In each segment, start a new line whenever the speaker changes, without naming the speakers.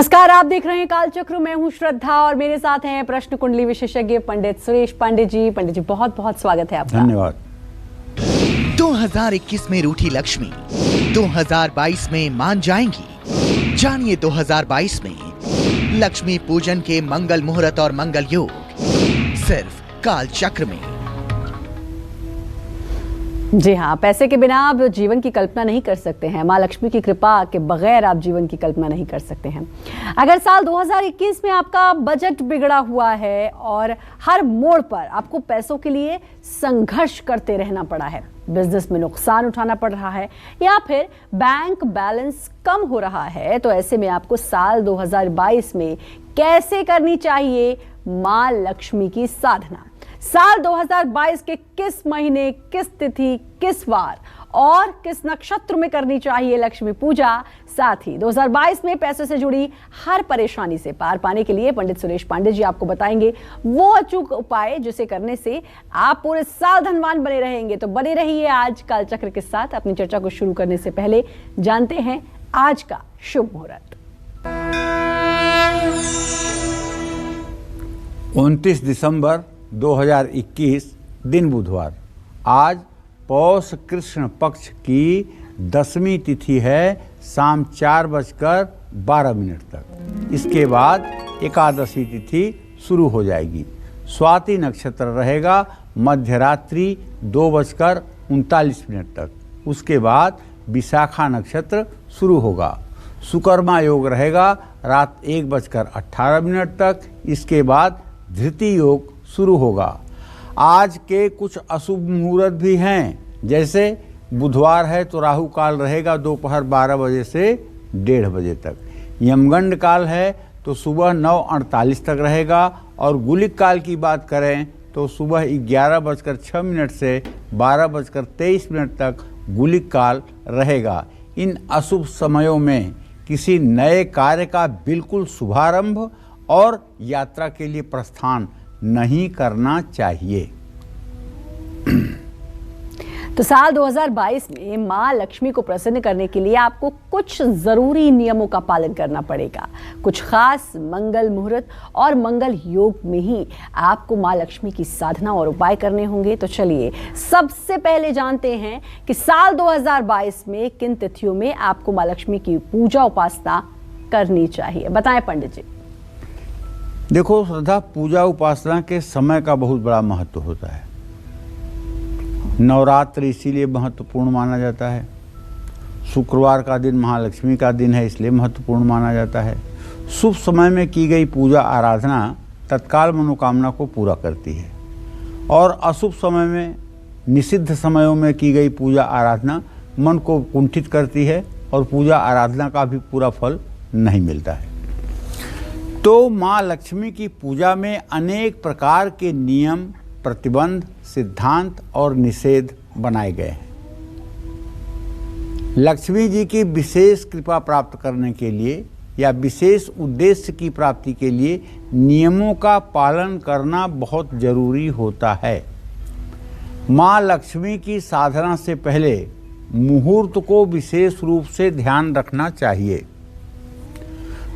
नमस्कार, आप देख रहे हैं कालचक्र। मैं हूं श्रद्धा और मेरे साथ हैं प्रश्न कुंडली विशेषज्ञ पंडित सुरेश पांडे जी। पंडित जी, बहुत बहुत स्वागत है आपका।
धन्यवाद।
2021 में रूठी लक्ष्मी 2022 में मान जाएंगी। जानिए 2022 में लक्ष्मी पूजन के मंगल मुहूर्त और मंगल योग सिर्फ कालचक्र में।
जी हाँ, पैसे के बिना आप जीवन की कल्पना नहीं कर सकते हैं। माँ लक्ष्मी की कृपा के बगैर आप जीवन की कल्पना नहीं कर सकते हैं। अगर साल 2021 में आपका बजट बिगड़ा हुआ है और हर मोड़ पर आपको पैसों के लिए संघर्ष करते रहना पड़ा है, बिजनेस में नुकसान उठाना पड़ रहा है या फिर बैंक बैलेंस कम हो रहा है, तो ऐसे में आपको साल 2022 में कैसे करनी चाहिए माँ लक्ष्मी की साधना? साल 2022 के किस महीने, किस तिथि, किस वार और किस नक्षत्र में करनी चाहिए लक्ष्मी पूजा? साथ ही 2022 में पैसों से जुड़ी हर परेशानी से पार पाने के लिए पंडित सुरेश पांडे जी आपको बताएंगे वो अचूक उपाय जिसे करने से आप पूरे साल धनवान बने रहेंगे। तो बने रहिए आज कालचक्र के साथ। अपनी चर्चा को शुरू करने से पहले जानते हैं आज का शुभ मुहूर्त।
29 दिसंबर 2021 दिन बुधवार। आज पौष कृष्ण पक्ष की 10वीं तिथि है, शाम 4:12 तक। इसके बाद एकादशी तिथि शुरू हो जाएगी। स्वाति नक्षत्र रहेगा मध्यरात्रि 2:39 तक। उसके बाद विशाखा नक्षत्र शुरू होगा। सुकर्मा योग रहेगा रात 1:18 तक। इसके बाद धृति योग शुरू होगा। आज के कुछ अशुभ मुहूर्त भी हैं, जैसे बुधवार है तो राहु काल रहेगा दोपहर 12 बजे से 1:30 बजे तक। यमगंड काल है तो सुबह 9:48 तक रहेगा और गुलिक काल की बात करें तो सुबह 11:06 से 12:23 तक गुलिक काल रहेगा। इन अशुभ समयों में किसी नए कार्य का बिल्कुल शुभारंभ और यात्रा के लिए प्रस्थान नहीं करना चाहिए।
तो साल 2022 में माँ लक्ष्मी को प्रसन्न करने के लिए आपको कुछ जरूरी नियमों का पालन करना पड़ेगा। कुछ खास मंगल मुहूर्त और मंगल योग में ही आपको माँ लक्ष्मी की साधना और उपाय करने होंगे। तो चलिए सबसे पहले जानते हैं कि साल 2022 में किन तिथियों में आपको माँ लक्ष्मी की पूजा उपासना करनी चाहिए। बताएं पंडित जी।
देखो श्रद्धा, पूजा उपासना के समय का बहुत बड़ा महत्व होता है। नवरात्र इसीलिए महत्वपूर्ण माना जाता है। शुक्रवार का दिन महालक्ष्मी का दिन है, इसलिए महत्वपूर्ण माना जाता है। शुभ समय में की गई पूजा आराधना तत्काल मनोकामना को पूरा करती है और अशुभ समय में, निषिद्ध समयों में की गई पूजा आराधना मन को कुंठित करती है और पूजा आराधना का भी पूरा फल नहीं मिलता है। तो माँ लक्ष्मी की पूजा में अनेक प्रकार के नियम, प्रतिबंध, सिद्धांत और निषेध बनाए गए हैं। लक्ष्मी जी की विशेष कृपा प्राप्त करने के लिए या विशेष उद्देश्य की प्राप्ति के लिए नियमों का पालन करना बहुत जरूरी होता है। माँ लक्ष्मी की साधना से पहले मुहूर्त को विशेष रूप से ध्यान रखना चाहिए।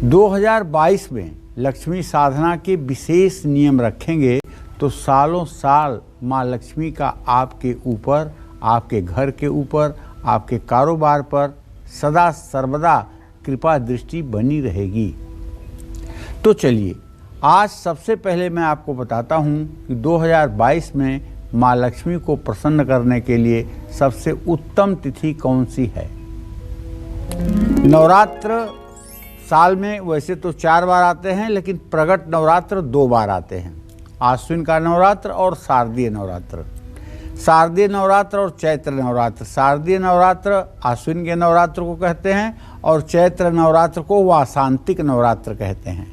2022 में लक्ष्मी साधना के विशेष नियम रखेंगे तो सालों साल माँ लक्ष्मी का आपके ऊपर, आपके घर के ऊपर, आपके कारोबार पर सदा सर्वदा कृपा दृष्टि बनी रहेगी। तो चलिए आज सबसे पहले मैं आपको बताता हूँ कि 2022 में माँ लक्ष्मी को प्रसन्न करने के लिए सबसे उत्तम तिथि कौन सी है। नवरात्र साल में वैसे तो 4 बार आते हैं, लेकिन प्रगट नवरात्र 2 बार आते हैं। आश्विन का नवरात्र और शारदीय नवरात्र। शारदीय नवरात्र और चैत्र नवरात्र। शारदीय नवरात्र आश्विन के नवरात्र को कहते हैं और चैत्र नवरात्र को वासांतिक नवरात्र कहते हैं।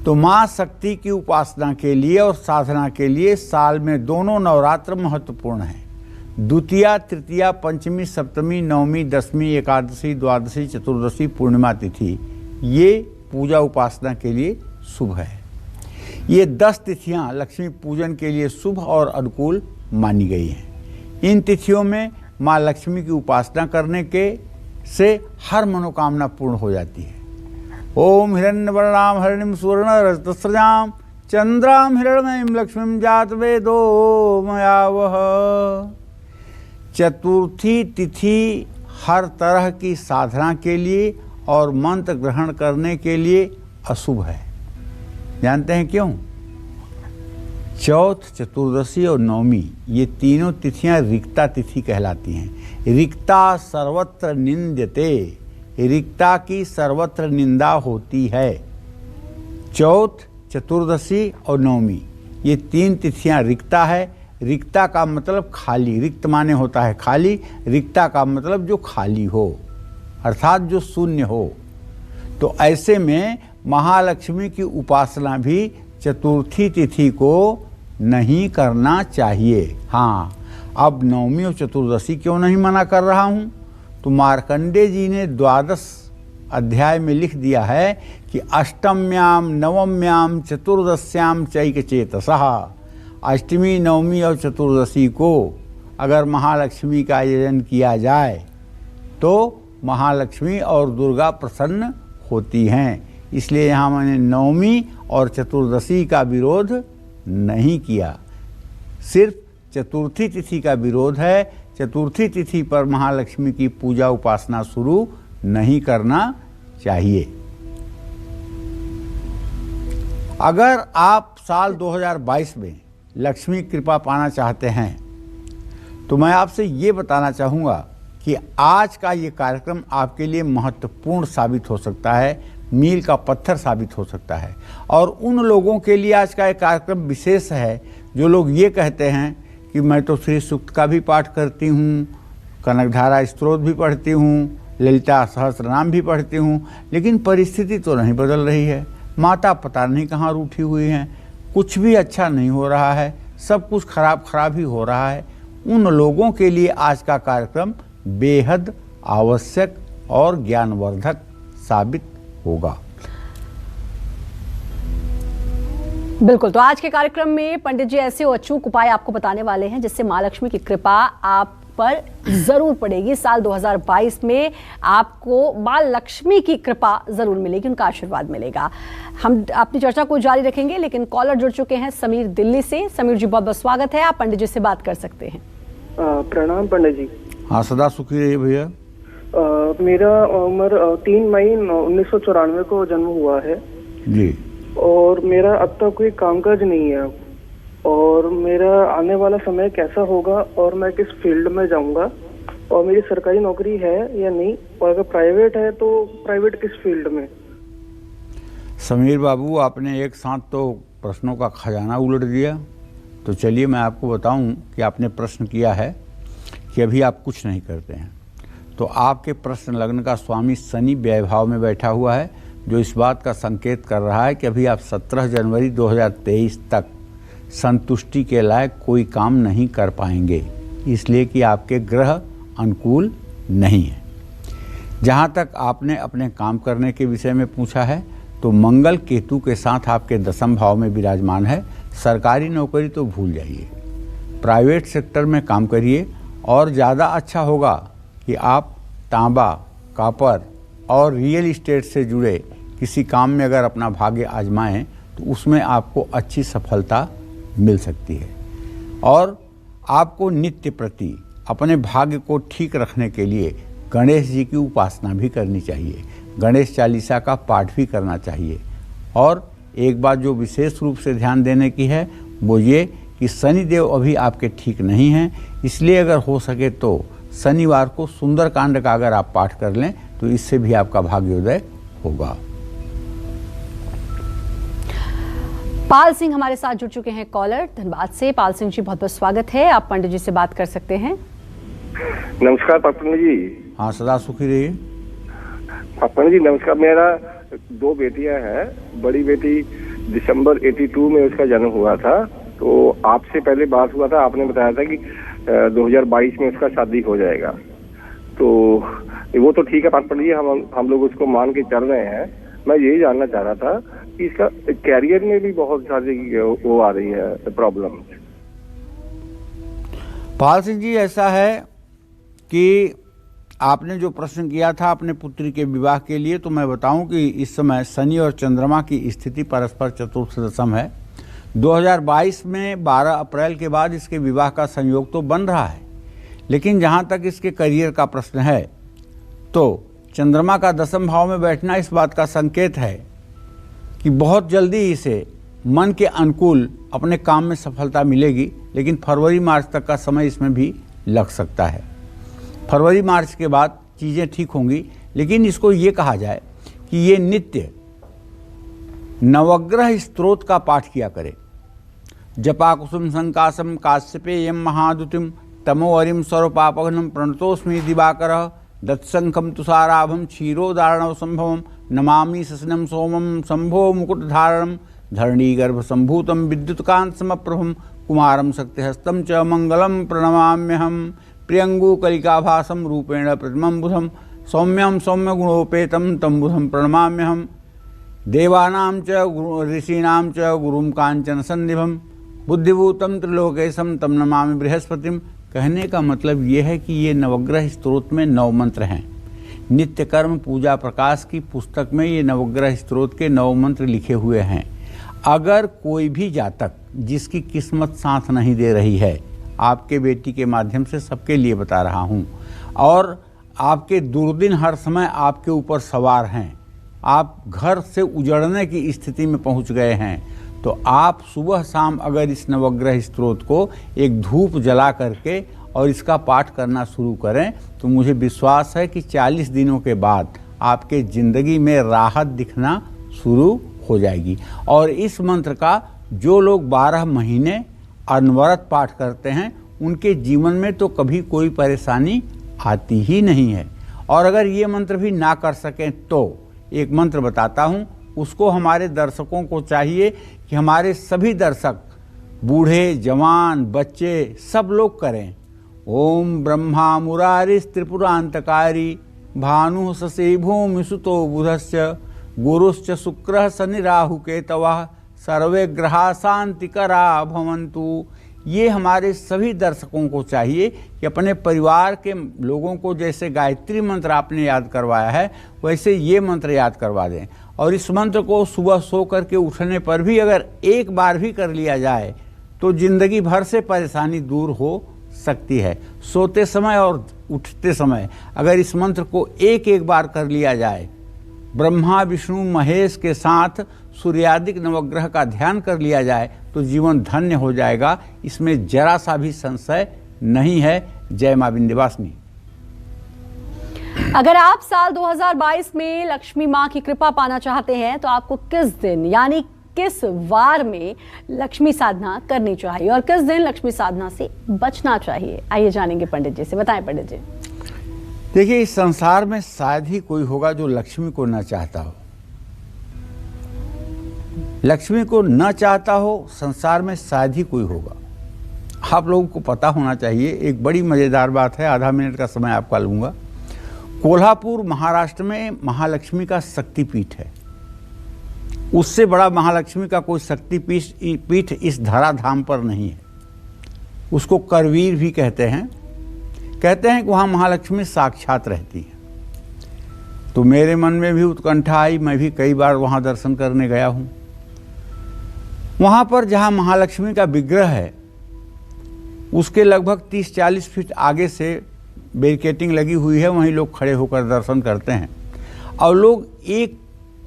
तो माँ शक्ति की उपासना के लिए और साधना के लिए साल में दोनों नवरात्र महत्वपूर्ण हैं। द्वितीया, तृतीया, पंचमी, सप्तमी, नवमी, दशमी, एकादशी, द्वादशी, चतुर्दशी, पूर्णिमा तिथि ये पूजा उपासना के लिए शुभ है। ये 10 तिथियां लक्ष्मी पूजन के लिए शुभ और अनुकूल मानी गई हैं। इन तिथियों में माँ लक्ष्मी की उपासना करने के से हर मनोकामना पूर्ण हो जाती है। ओम हिरण्यवर्णाम हरिणीम सुवर्ण रजतस्रजाम चंद्राम हिरण्मयीं लक्ष्मीं जात वेदो मया वह। चतुर्थी तिथि हर तरह की साधना के लिए और मंत्र ग्रहण करने के लिए अशुभ है। जानते हैं क्यों? चौथ, चतुर्दशी और नवमी ये तीनों तिथियां रिक्ता तिथि कहलाती हैं। रिक्ता सर्वत्र निंद्यते, रिक्ता की सर्वत्र निंदा होती है। चौथ, चतुर्दशी और नवमी ये तीन तिथियां रिक्ता है। रिक्ता का मतलब खाली, रिक्त माने होता है खाली, रिक्ता का मतलब जो खाली हो अर्थात जो शून्य हो। तो ऐसे में महालक्ष्मी की उपासना भी चतुर्थी तिथि को नहीं करना चाहिए। हाँ, अब नवमी और चतुर्दशी क्यों नहीं मना कर रहा हूँ? तो मार्कंडेय जी ने 12 अध्याय में लिख दिया है कि अष्टम्याम नवम्याम चतुर्दश्याम चैकचेतसः, अष्टमी, नवमी और चतुर्दशी को अगर महालक्ष्मी का आयोजन किया जाए तो महालक्ष्मी और दुर्गा प्रसन्न होती हैं। इसलिए यहाँ मैंने नवमी और चतुर्दशी का विरोध नहीं किया, सिर्फ चतुर्थी तिथि का विरोध है। चतुर्थी तिथि पर महालक्ष्मी की पूजा उपासना शुरू नहीं करना चाहिए। अगर आप साल 2022 में लक्ष्मी कृपा पाना चाहते हैं तो मैं आपसे ये बताना चाहूँगा कि आज का ये कार्यक्रम आपके लिए महत्वपूर्ण साबित हो सकता है, मील का पत्थर साबित हो सकता है। और उन लोगों के लिए आज का ये कार्यक्रम विशेष है जो लोग ये कहते हैं कि मैं तो श्री सूक्त का भी पाठ करती हूँ, कनकधारा स्तोत्र भी पढ़ती हूँ, ललिता सहस्रनाम भी पढ़ती हूँ, लेकिन परिस्थिति तो नहीं बदल रही है। माता पता नहीं कहाँ रूठी हुई हैं, कुछ भी अच्छा नहीं हो रहा है, सब कुछ खराब ही हो रहा है। उन लोगों के लिए आज का कार्यक्रम बेहद आवश्यक और ज्ञानवर्धक साबित होगा।
बिल्कुल, तो आज के कार्यक्रम में पंडित जी ऐसे अचूक उपाय आपको बताने वाले हैं जिससे मां लक्ष्मी की कृपा आप पर जरूर पड़ेगी। साल 2022 में आपको मां लक्ष्मी की कृपा जरूर मिलेगी, उनका आशीर्वाद मिलेगा। हम अपनी चर्चा को जारी रखेंगे, लेकिन कॉलर जुड़ चुके हैं समीर दिल्ली से। समीर जी, बहुत बहुत स्वागत है, आप पंडित जी से बात कर सकते हैं।
प्रणाम पंडित जी।
हाँ, सदा सुखी रहिए भैया।
मेरा उम्र 3 मई 1994 को जन्म हुआ है
जी,
और मेरा अब तक कोई कामकाज नहीं है, और मेरा आने वाला समय कैसा होगा और मैं किस फील्ड में जाऊंगा, और मेरी सरकारी नौकरी है या नहीं, और अगर प्राइवेट है तो प्राइवेट किस फील्ड में।
समीर बाबू, आपने एक साथ तो प्रश्नों का खजाना उलट दिया। तो चलिए मैं आपको बताऊं कि आपने प्रश्न किया है कि अभी आप कुछ नहीं करते हैं। तो आपके प्रश्न लग्न का स्वामी शनि व्ययभाव में बैठा हुआ है, जो इस बात का संकेत कर रहा है कि अभी आप 17 जनवरी 2023 तक संतुष्टि के लायक कोई काम नहीं कर पाएंगे, इसलिए कि आपके ग्रह अनुकूल नहीं है। जहाँ तक आपने अपने काम करने के विषय में पूछा है, तो मंगल केतु के साथ आपके 10वें भाव में विराजमान है। सरकारी नौकरी तो भूल जाइए, प्राइवेट सेक्टर में काम करिए, और ज़्यादा अच्छा होगा कि आप तांबा, कॉपर और रियल इस्टेट से जुड़े किसी काम में अगर अपना भाग्य आजमाएं तो उसमें आपको अच्छी सफलता मिल सकती है। और आपको नित्य प्रति अपने भाग्य को ठीक रखने के लिए गणेश जी की उपासना भी करनी चाहिए, गणेश चालीसा का पाठ भी करना चाहिए। और एक बात जो विशेष रूप से ध्यान देने की है वो ये कि शनिदेव अभी आपके ठीक नहीं हैं, इसलिए अगर हो सके तो शनिवार को सुंदरकांड का अगर आप पाठ कर लें तो इससे भी आपका भाग्योदय होगा।
पाल सिंह हमारे साथ जुड़ चुके हैं कॉलर धनबाद से। पाल सिंह जी, बहुत बहुत स्वागत है, आप पंडित जी से बात कर सकते हैं।
नमस्कार पंडित जी।
हाँ, सदा सुखी रहिए।
पंडित जी नमस्कार। मेरा 2 बेटियां हैं। बड़ी बेटी दिसंबर 82 में उसका जन्म हुआ था, तो आपसे पहले बात हुआ था, आपने बताया था कि 2022 में उसका शादी हो जाएगा। तो वो तो ठीक है पंडित जी, हम लोग उसको मान के चल रहे हैं। मैं यही जानना चाह रहा था कि इसका कैरियर में भी बहुत सारी वो आ रही है प्रॉब्लम।
पाल सिंह जी, ऐसा है कि आपने जो प्रश्न किया था अपने पुत्री के विवाह के लिए, तो मैं बताऊं कि इस समय शनि और चंद्रमा की स्थिति परस्पर चतुर्थ दशम है। 2022 में 12 अप्रैल के बाद इसके विवाह का संयोग तो बन रहा है, लेकिन जहाँ तक इसके करियर का प्रश्न है तो चंद्रमा का दशम भाव में बैठना इस बात का संकेत है कि बहुत जल्दी इसे मन के अनुकूल अपने काम में सफलता मिलेगी, लेकिन फरवरी मार्च तक का समय इसमें भी लग सकता है। फरवरी मार्च के बाद चीज़ें ठीक होंगी, लेकिन इसको ये कहा जाए कि ये नित्य नवग्रह स्तोत्र का पाठ किया करे। जपा कुसुम संकासम काश्यपेयम महादुतिम तमोहरिम सर्वपापघ्नं प्रणतोस्मि दिवाकरः दत्संखम तुषाराभम क्षीरोदारणव संभवम नमामि ससनम सोमम शंभो मुकुटधारणम धरणीगर्भ संभूतम विद्युत्कांत समप्रभम कुमारम शक्तिहस्तं च मंगलम प्रणमाम्यहम प्रियंगु कलिकाभासम रूपेण प्रतिमं बुधम सौम्यम सौम्य गुणोपेतम तम बुधम प्रणमाम्यहम देवानां च ऋषीणां च गुरुं कांचन संनिभम बुद्धिभूतम त्रिलोकेशम तम नमामि बृहस्पतिम। कहने का मतलब ये है कि ये नवग्रह स्तोत्र में 9 मंत्र हैं। नित्य कर्म पूजा प्रकाश की पुस्तक में ये नवग्रह स्तोत्र के 9 मंत्र लिखे हुए हैं। अगर कोई भी जातक जिसकी किस्मत साथ नहीं दे रही है, आपके बेटी के माध्यम से सबके लिए बता रहा हूँ, और आपके दुर्दिन हर समय आपके ऊपर सवार हैं, आप घर से उजड़ने की स्थिति में पहुँच गए हैं, तो आप सुबह शाम अगर इस नवग्रह स्तोत्र को एक धूप जला करके और इसका पाठ करना शुरू करें तो मुझे विश्वास है कि 40 दिनों के बाद आपके ज़िंदगी में राहत दिखना शुरू हो जाएगी। और इस मंत्र का जो लोग 12 महीने अनवरत पाठ करते हैं उनके जीवन में तो कभी कोई परेशानी आती ही नहीं है। और अगर ये मंत्र भी ना कर सकें तो एक मंत्र बताता हूँ, उसको हमारे दर्शकों को चाहिए कि हमारे सभी दर्शक बूढ़े जवान बच्चे सब लोग करें। ओम ब्रह्मा मुरारिस त्रिपुरांतकारी भानु शशि भूमि सुतो बुधस्य गुरुश्च शुक्रः शनि राहु केतवः सर्वे ग्रहा शांतिकरा भवन्तु। ये हमारे सभी दर्शकों को चाहिए कि अपने परिवार के लोगों को जैसे गायत्री मंत्र आपने याद करवाया है वैसे ये मंत्र याद करवा दें। और इस मंत्र को सुबह सो करके उठने पर भी अगर एक बार भी कर लिया जाए तो जिंदगी भर से परेशानी दूर हो सकती है। सोते समय और उठते समय अगर इस मंत्र को एक बार कर लिया जाए, ब्रह्मा विष्णु महेश के साथ सूर्यादिक नवग्रह का ध्यान कर लिया जाए तो जीवन धन्य हो जाएगा, इसमें जरा सा भी संशय नहीं है। जय मां विंध्यवासिनी।
अगर आप साल 2022 में लक्ष्मी मां की कृपा पाना चाहते हैं तो आपको किस दिन यानी किस वार में लक्ष्मी साधना करनी चाहिए और किस दिन लक्ष्मी साधना से बचना चाहिए, आइए जानेंगे पंडित जी से। बताएं पंडित जी।
देखिए, इस संसार में शायद ही कोई होगा जो लक्ष्मी को न चाहता हो। लक्ष्मी को न चाहता हो संसार में शायद ही कोई होगा। आप लोगों को पता होना चाहिए, एक बड़ी मज़ेदार बात है, आधा मिनट का समय आपका लूँगा। कोल्हापुर महाराष्ट्र में महालक्ष्मी का शक्तिपीठ है। उससे बड़ा महालक्ष्मी का कोई शक्तिपीठ इस धराधाम पर नहीं है। उसको करवीर भी कहते हैं कि वहाँ महालक्ष्मी साक्षात रहती है। तो मेरे मन में भी उत्कंठा आई, मैं भी कई बार वहाँ दर्शन करने गया हूँ। वहाँ पर जहाँ महालक्ष्मी का विग्रह है उसके लगभग 30-40 फीट आगे से बैरिकेटिंग लगी हुई है, वहीं लोग खड़े होकर दर्शन करते हैं और लोग एक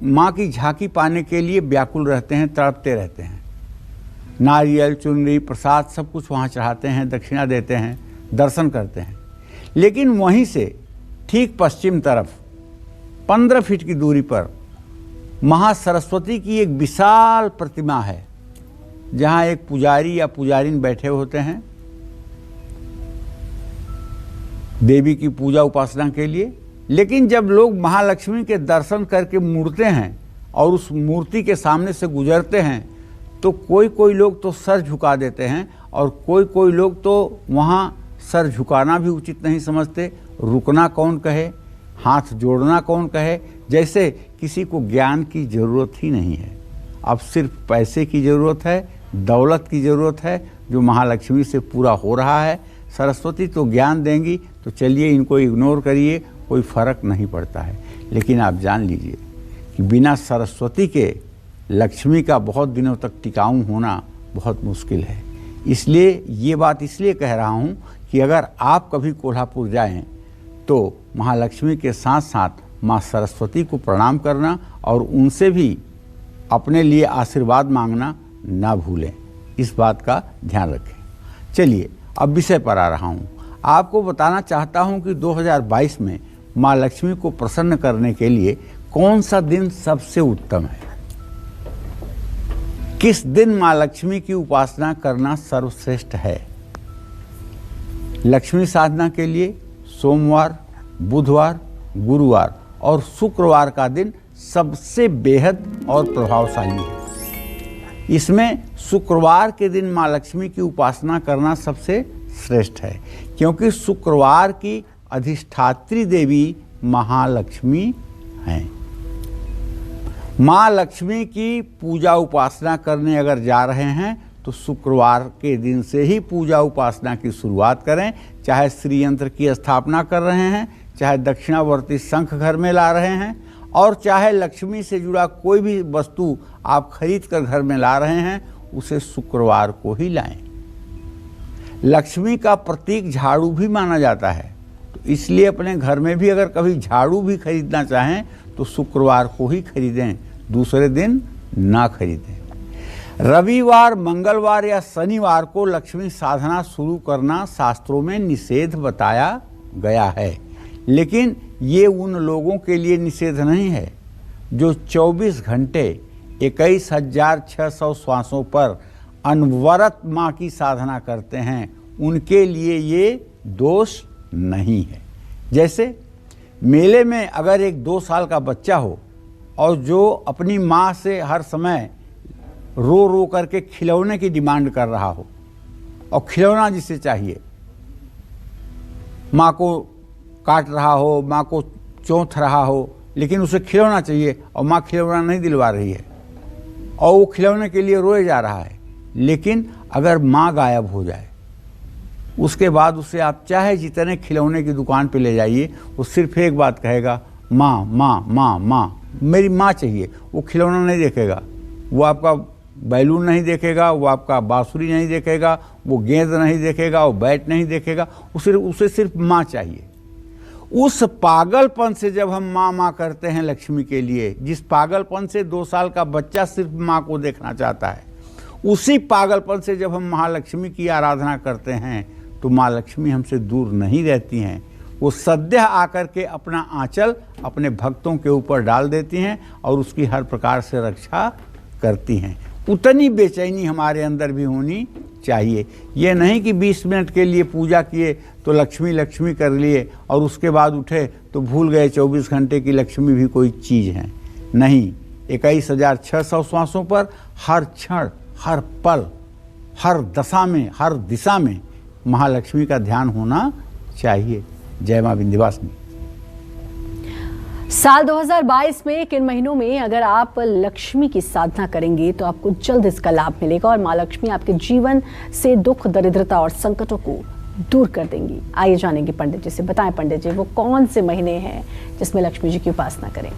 माँ की झांकी पाने के लिए व्याकुल रहते हैं, तड़पते रहते हैं। नारियल चुनरी प्रसाद सब कुछ वहाँ चढ़ाते हैं, दक्षिणा देते हैं, दर्शन करते हैं। लेकिन वहीं से ठीक पश्चिम तरफ 15 फीट की दूरी पर महासरस्वती की एक विशाल प्रतिमा है, जहाँ एक पुजारी या पुजारिन बैठे होते हैं देवी की पूजा उपासना के लिए। लेकिन जब लोग महालक्ष्मी के दर्शन करके मुड़ते हैं और उस मूर्ति के सामने से गुजरते हैं तो कोई लोग तो सर झुका देते हैं और कोई लोग तो वहाँ सर झुकाना भी उचित नहीं समझते। रुकना कौन कहे, हाथ जोड़ना कौन कहे, जैसे किसी को ज्ञान की ज़रूरत ही नहीं है। अब सिर्फ पैसे की ज़रूरत है, दौलत की ज़रूरत है, जो महालक्ष्मी से पूरा हो रहा है। सरस्वती तो ज्ञान देंगी, तो चलिए इनको इग्नोर करिए, कोई फर्क नहीं पड़ता है। लेकिन आप जान लीजिए कि बिना सरस्वती के लक्ष्मी का बहुत दिनों तक टिकाऊ होना बहुत मुश्किल है। इसलिए ये बात इसलिए कह रहा हूँ कि अगर आप कभी कोल्हापुर जाएं तो महालक्ष्मी के साथ साथ माँ सरस्वती को प्रणाम करना और उनसे भी अपने लिए आशीर्वाद मांगना ना भूलें, इस बात का ध्यान रखें। चलिए अब विषय पर आ रहा हूँ। आपको बताना चाहता हूँ कि 2022 में माँ लक्ष्मी को प्रसन्न करने के लिए कौन सा दिन सबसे उत्तम है। किस दिन माँ लक्ष्मी की उपासना करना सर्वश्रेष्ठ है। लक्ष्मी साधना के लिए सोमवार, बुधवार, गुरुवार और शुक्रवार का दिन सबसे बेहद और प्रभावशाली है। इसमें शुक्रवार के दिन माँ लक्ष्मी की उपासना करना सबसे श्रेष्ठ है, क्योंकि शुक्रवार की अधिष्ठात्री देवी महालक्ष्मी हैं। माँ लक्ष्मी की पूजा उपासना करने अगर जा रहे हैं तो शुक्रवार के दिन से ही पूजा उपासना की शुरुआत करें। चाहे श्री यंत्र की स्थापना कर रहे हैं, चाहे दक्षिणावर्ती शंख घर में ला रहे हैं, और चाहे लक्ष्मी से जुड़ा कोई भी वस्तु आप खरीद कर घर में ला रहे हैं, उसे शुक्रवार को ही लाएं। लक्ष्मी का प्रतीक झाड़ू भी माना जाता है, तो इसलिए अपने घर में भी अगर कभी झाड़ू भी खरीदना चाहें तो शुक्रवार को ही खरीदें, दूसरे दिन ना खरीदें। रविवार, मंगलवार या शनिवार को लक्ष्मी साधना शुरू करना शास्त्रों में निषेध बताया गया है, लेकिन ये उन लोगों के लिए निषेध नहीं है जो 24 घंटे 21,600 श्वासों पर अनवरत माँ की साधना करते हैं, उनके लिए ये दोष नहीं है। जैसे मेले में अगर एक 2 साल का बच्चा हो और जो अपनी माँ से हर समय रो रो करके खिलौने की डिमांड कर रहा हो, और खिलौना जिसे चाहिए, माँ को काट रहा हो, माँ को चोंथ रहा हो, लेकिन उसे खिलौना चाहिए और माँ खिलौना नहीं दिलवा रही है और वो खिलौने के लिए रोए जा रहा है। लेकिन अगर माँ गायब हो जाए, उसके बाद उसे आप चाहे जितने खिलौने की दुकान पे ले जाइए, वो सिर्फ एक बात कहेगा, माँ माँ माँ माँ, मेरी माँ चाहिए। वो खिलौना नहीं देखेगा, वो आपका बैलून नहीं देखेगा, वो आपका बांसुरी नहीं देखेगा, वो गेंद नहीं देखेगा, वो बैट नहीं देखेगा, उसे सिर्फ माँ चाहिए। उस पागलपन से जब हम माँ माँ करते हैं लक्ष्मी के लिए, जिस पागलपन से 2 साल का बच्चा सिर्फ माँ को देखना चाहता है, उसी पागलपन से जब हम महालक्ष्मी की आराधना करते हैं तो माँ लक्ष्मी हमसे दूर नहीं रहती हैं। वो सद्यः आकर के अपना आंचल अपने भक्तों के ऊपर डाल देती हैं और उसकी हर प्रकार से रक्षा करती हैं। उतनी बेचैनी हमारे अंदर भी होनी चाहिए। ये नहीं कि 20 मिनट के लिए पूजा किए तो लक्ष्मी लक्ष्मी कर लिए और उसके बाद उठे तो भूल गए 24 घंटे की लक्ष्मी भी कोई चीज़ है। नहीं, 21,600 श्वासों पर हर क्षण, हर पल, हर दशा में, हर दिशा में महालक्ष्मी का ध्यान होना चाहिए। जय मां विंध्यवासिनी।
साल 2022 में किन महीनों में अगर आप लक्ष्मी की साधना करेंगे तो आपको जल्द इसका लाभ मिलेगा और माँ लक्ष्मी आपके जीवन से दुख, दरिद्रता और संकटों को दूर कर देंगी। आइए जानेंगे पंडित जी से। बताएं पंडित जी, वो कौन से महीने हैं जिसमें लक्ष्मी जी की उपासना करें?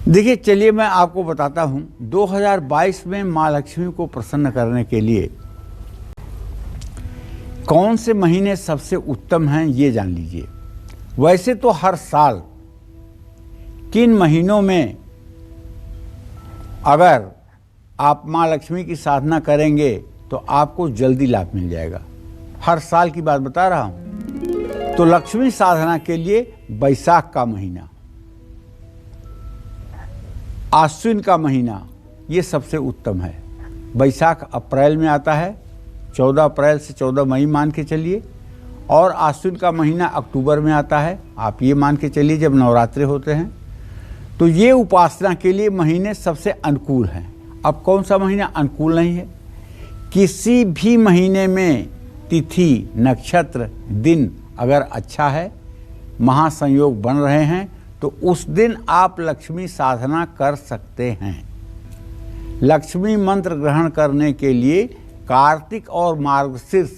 देखिए, चलिए मैं आपको बताता हूँ। 2022 में माँ लक्ष्मी को प्रसन्न करने के लिए कौन से महीने सबसे उत्तम हैं, ये जान लीजिए। वैसे तो हर साल किन महीनों में अगर आप माँ लक्ष्मी की साधना करेंगे तो आपको जल्दी लाभ मिल जाएगा। हर साल की बात बता रहा हूँ। तो लक्ष्मी साधना के लिए बैसाख का महीना, आश्विन का महीना, ये सबसे उत्तम है। बैसाख अप्रैल में आता है, 14 अप्रैल से 14 मई मान के चलिए, और आश्विन का महीना अक्टूबर में आता है। आप ये मान के चलिए जब नवरात्रे होते हैं। तो ये उपासना के लिए महीने सबसे अनुकूल हैं। अब कौन सा महीना अनुकूल नहीं है? किसी भी महीने में तिथि, नक्षत्र, दिन अगर अच्छा है, महासंयोग बन रहे हैं, तो उस दिन आप लक्ष्मी साधना कर सकते हैं। लक्ष्मी मंत्र ग्रहण करने के लिए कार्तिक और मार्गशीर्ष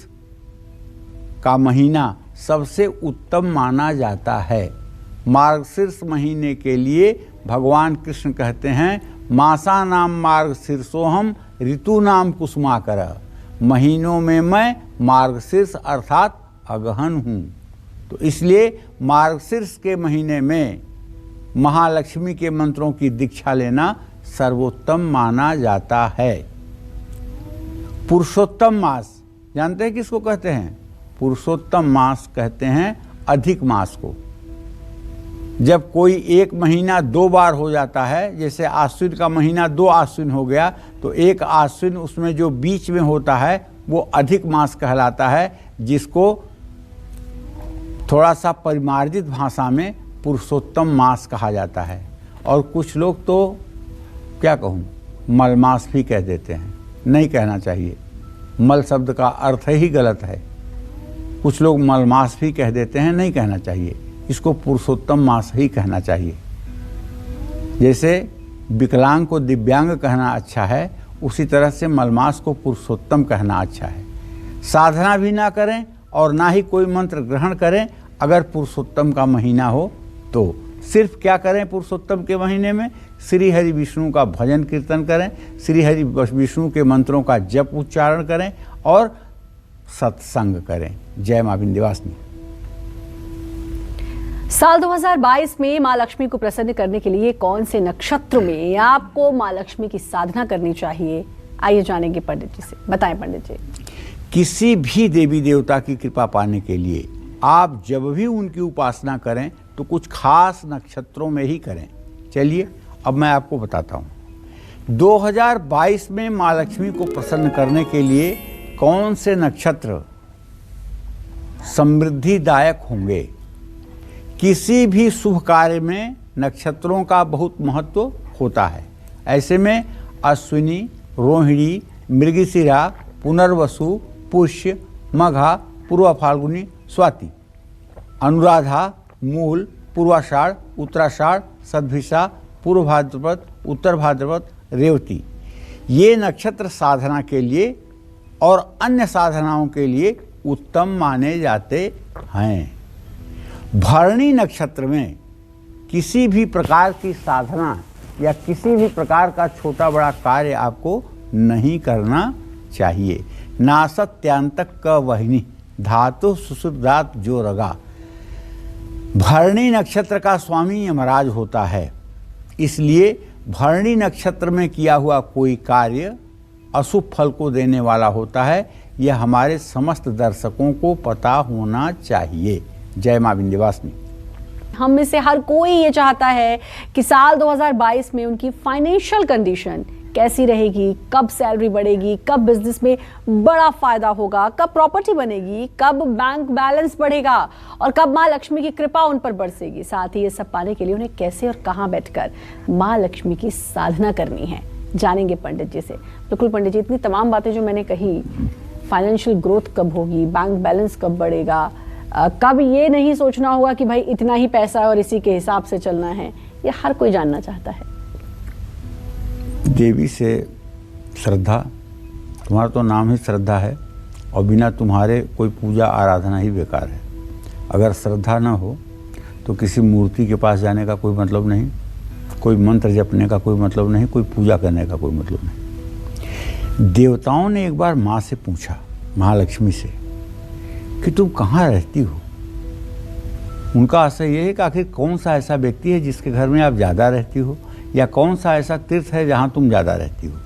का महीना सबसे उत्तम माना जाता है। मार्गशीर्ष महीने के लिए भगवान कृष्ण कहते हैं, मासा नाम मार्गशीर्षोहम ऋतु नाम कुसुमाकर। महीनों में मैं मार्गशीर्ष अर्थात अगहन हूँ। तो इसलिए मार्गशीर्ष के महीने में महालक्ष्मी के मंत्रों की दीक्षा लेना सर्वोत्तम माना जाता है। पुरुषोत्तम मास जानते हैं किसको कहते हैं? पुरुषोत्तम मास कहते हैं अधिक मास को। जब कोई एक महीना 2 बार हो जाता है, जैसे आश्विन का महीना 2 आश्विन हो गया, तो एक आश्विन उसमें जो बीच में होता है वो अधिक मास कहलाता है, जिसको थोड़ा सा परिमार्जित भाषा में पुरुषोत्तम मास कहा जाता है। और कुछ लोग तो क्या कहूँ, मलमास भी कह देते हैं। नहीं कहना चाहिए, मल शब्द का अर्थ ही गलत है। कुछ लोग मलमास भी कह देते हैं, नहीं कहना चाहिए। इसको पुरुषोत्तम मास ही कहना चाहिए। जैसे विकलांग को दिव्यांग कहना अच्छा है, उसी तरह से मलमास को पुरुषोत्तम कहना अच्छा है। साधना भी ना करें और ना ही कोई मंत्र ग्रहण करें अगर पुरुषोत्तम का महीना हो तो। सिर्फ क्या करें पुरुषोत्तम के महीने में? श्री हरि विष्णु का भजन कीर्तन करें, श्री हरि विष्णु के मंत्रों का जप उच्चारण करें और सत्संग करें। जय मां विंध्यवासिनी।
साल 2022 में मां लक्ष्मी को प्रसन्न करने के लिए कौन से नक्षत्र में आपको मां लक्ष्मी की साधना करनी चाहिए? आइए जानेंगे पंडित जी से। बताएं पंडित जी।
किसी भी देवी देवता की कृपा पाने के लिए आप जब भी उनकी उपासना करें तो कुछ खास नक्षत्रों में ही करें। चलिए अब मैं आपको बताता हूँ 2022 में मां लक्ष्मी को प्रसन्न करने के लिए कौन से नक्षत्र समृद्धिदायक होंगे। किसी भी शुभ कार्य में नक्षत्रों का बहुत महत्व होता है। ऐसे में अश्विनी, रोहिणी, मृगशिरा, पुनर्वसु, पुष्य, मघा, पूर्वा फाल्गुनी, स्वाति, अनुराधा, मूल, पूर्वाषाढ़, उत्तराषाढ़, सद्भिषा, पूर्व भाद्रपद, उत्तर भाद्रपद, रेवती, ये नक्षत्र साधना के लिए और अन्य साधनाओं के लिए उत्तम माने जाते हैं। भरणी नक्षत्र में किसी भी प्रकार की साधना या किसी भी प्रकार का छोटा बड़ा कार्य आपको नहीं करना चाहिए। नासत्यांतक क वहिनी धातु सुसुप्तात् जो रगा। भरणी नक्षत्र का स्वामी यमराज होता है, इसलिए भरणी नक्षत्र में किया हुआ कोई कार्य अशुभ फल को देने वाला होता है। यह हमारे समस्त दर्शकों को पता होना चाहिए। जय मां विंध्यवासिनी।
हम में से हर कोई ये चाहता है कि साल 2022 में उनकी फाइनेंशियल कंडीशन कैसी रहेगी, कब सैलरी बढ़ेगी, कब बिजनेस में बड़ा फायदा होगा, कब प्रॉपर्टी बनेगी, कब बैंक बैलेंस बढ़ेगा और कब मां लक्ष्मी की कृपा उन पर बरसेगी। साथ ही ये सब पाने के लिए उन्हें कैसे और कहां बैठकर मां लक्ष्मी की साधना करनी है, जानेंगे पंडित जी से। बिल्कुल पंडित जी, इतनी तमाम बातें जो मैंने कही, फाइनेंशियल ग्रोथ कब होगी, बैंक बैलेंस कब बढ़ेगा, कब ये नहीं सोचना होगा कि भाई इतना ही पैसा है और इसी के हिसाब से चलना है, ये हर कोई जानना चाहता है।
देवी से श्रद्धा, तुम्हारा तो नाम ही श्रद्धा है और बिना तुम्हारे कोई पूजा आराधना ही बेकार है। अगर श्रद्धा न हो तो किसी मूर्ति के पास जाने का कोई मतलब नहीं, कोई मंत्र जपने का कोई मतलब नहीं, कोई पूजा करने का कोई मतलब नहीं। देवताओं ने एक बार माँ से पूछा, महालक्ष्मी से, कि तुम कहाँ रहती हो। उनका आशय यह है कि आखिर कौन सा ऐसा व्यक्ति है जिसके घर में आप ज़्यादा रहती हो, या कौन सा ऐसा तीर्थ है जहाँ तुम ज़्यादा रहती हो,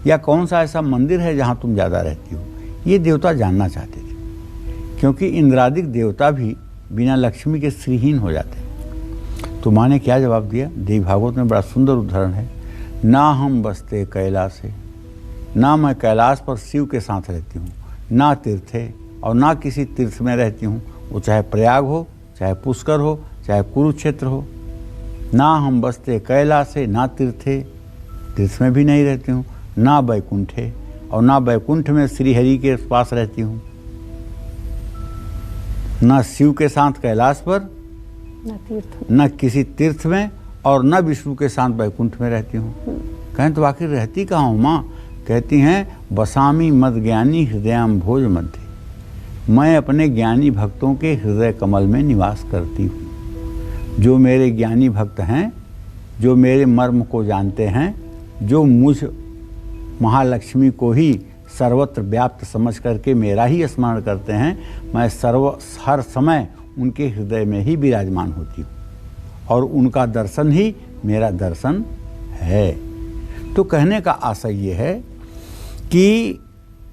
या कौन सा ऐसा मंदिर है जहाँ तुम ज़्यादा रहती हो। ये देवता जानना चाहते थे, क्योंकि इंद्रादिक देवता भी बिना लक्ष्मी के श्रीहीन हो जाते। तो माँ ने क्या जवाब दिया? देवी भागवत में बड़ा सुंदर उदाहरण है। ना हम बसते कैलाशे, ना मैं कैलाश पर शिव के साथ रहती हूँ, ना तीर्थे और ना किसी तीर्थ में रहती हूँ, वो चाहे प्रयाग हो, चाहे पुष्कर हो, चाहे कुरुक्षेत्र हो। ना हम बसते कैलाशे, ना तीर्थे, तीर्थ में भी नहीं रहती हूँ, ना वैकुंठे और ना वैकुंठ में श्रीहरि के पास रहती हूँ, ना शिव के साथ कैलाश पर, न किसी तीर्थ में और न विष्णु के साथ वैकुंठ में रहती हूँ। कहें तो आखिर रहती कहाँ हूँ माँ? कहती हैं, बसामी मद ज्ञानी हृदयाम भोज मध्य। मैं अपने ज्ञानी भक्तों के हृदय कमल में निवास करती हूँ। जो मेरे ज्ञानी भक्त हैं, जो मेरे मर्म को जानते हैं, जो मुझ महालक्ष्मी को ही सर्वत्र व्याप्त समझ करके मेरा ही स्मरण करते हैं, मैं हर समय उनके हृदय में ही विराजमान होती हूँ और उनका दर्शन ही मेरा दर्शन है। तो कहने का आशय ये है कि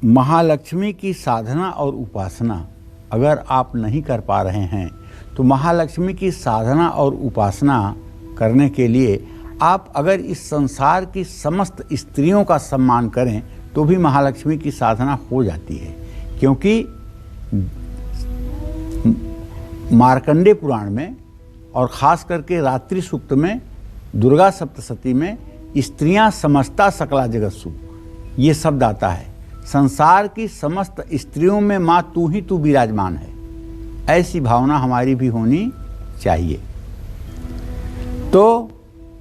महालक्ष्मी की साधना और उपासना अगर आप नहीं कर पा रहे हैं तो महालक्ष्मी की साधना और उपासना करने के लिए आप अगर इस संसार की समस्त स्त्रियों का सम्मान करें तो भी महालक्ष्मी की साधना हो जाती है। क्योंकि मार्कंडेय पुराण में और ख़ास करके रात्रि सूक्त में, दुर्गा सप्तशती में स्त्रियां समस्ता सकला जगत्सु ये शब्द आता है। संसार की समस्त स्त्रियों में माँ तू ही तू विराजमान है, ऐसी भावना हमारी भी होनी चाहिए। तो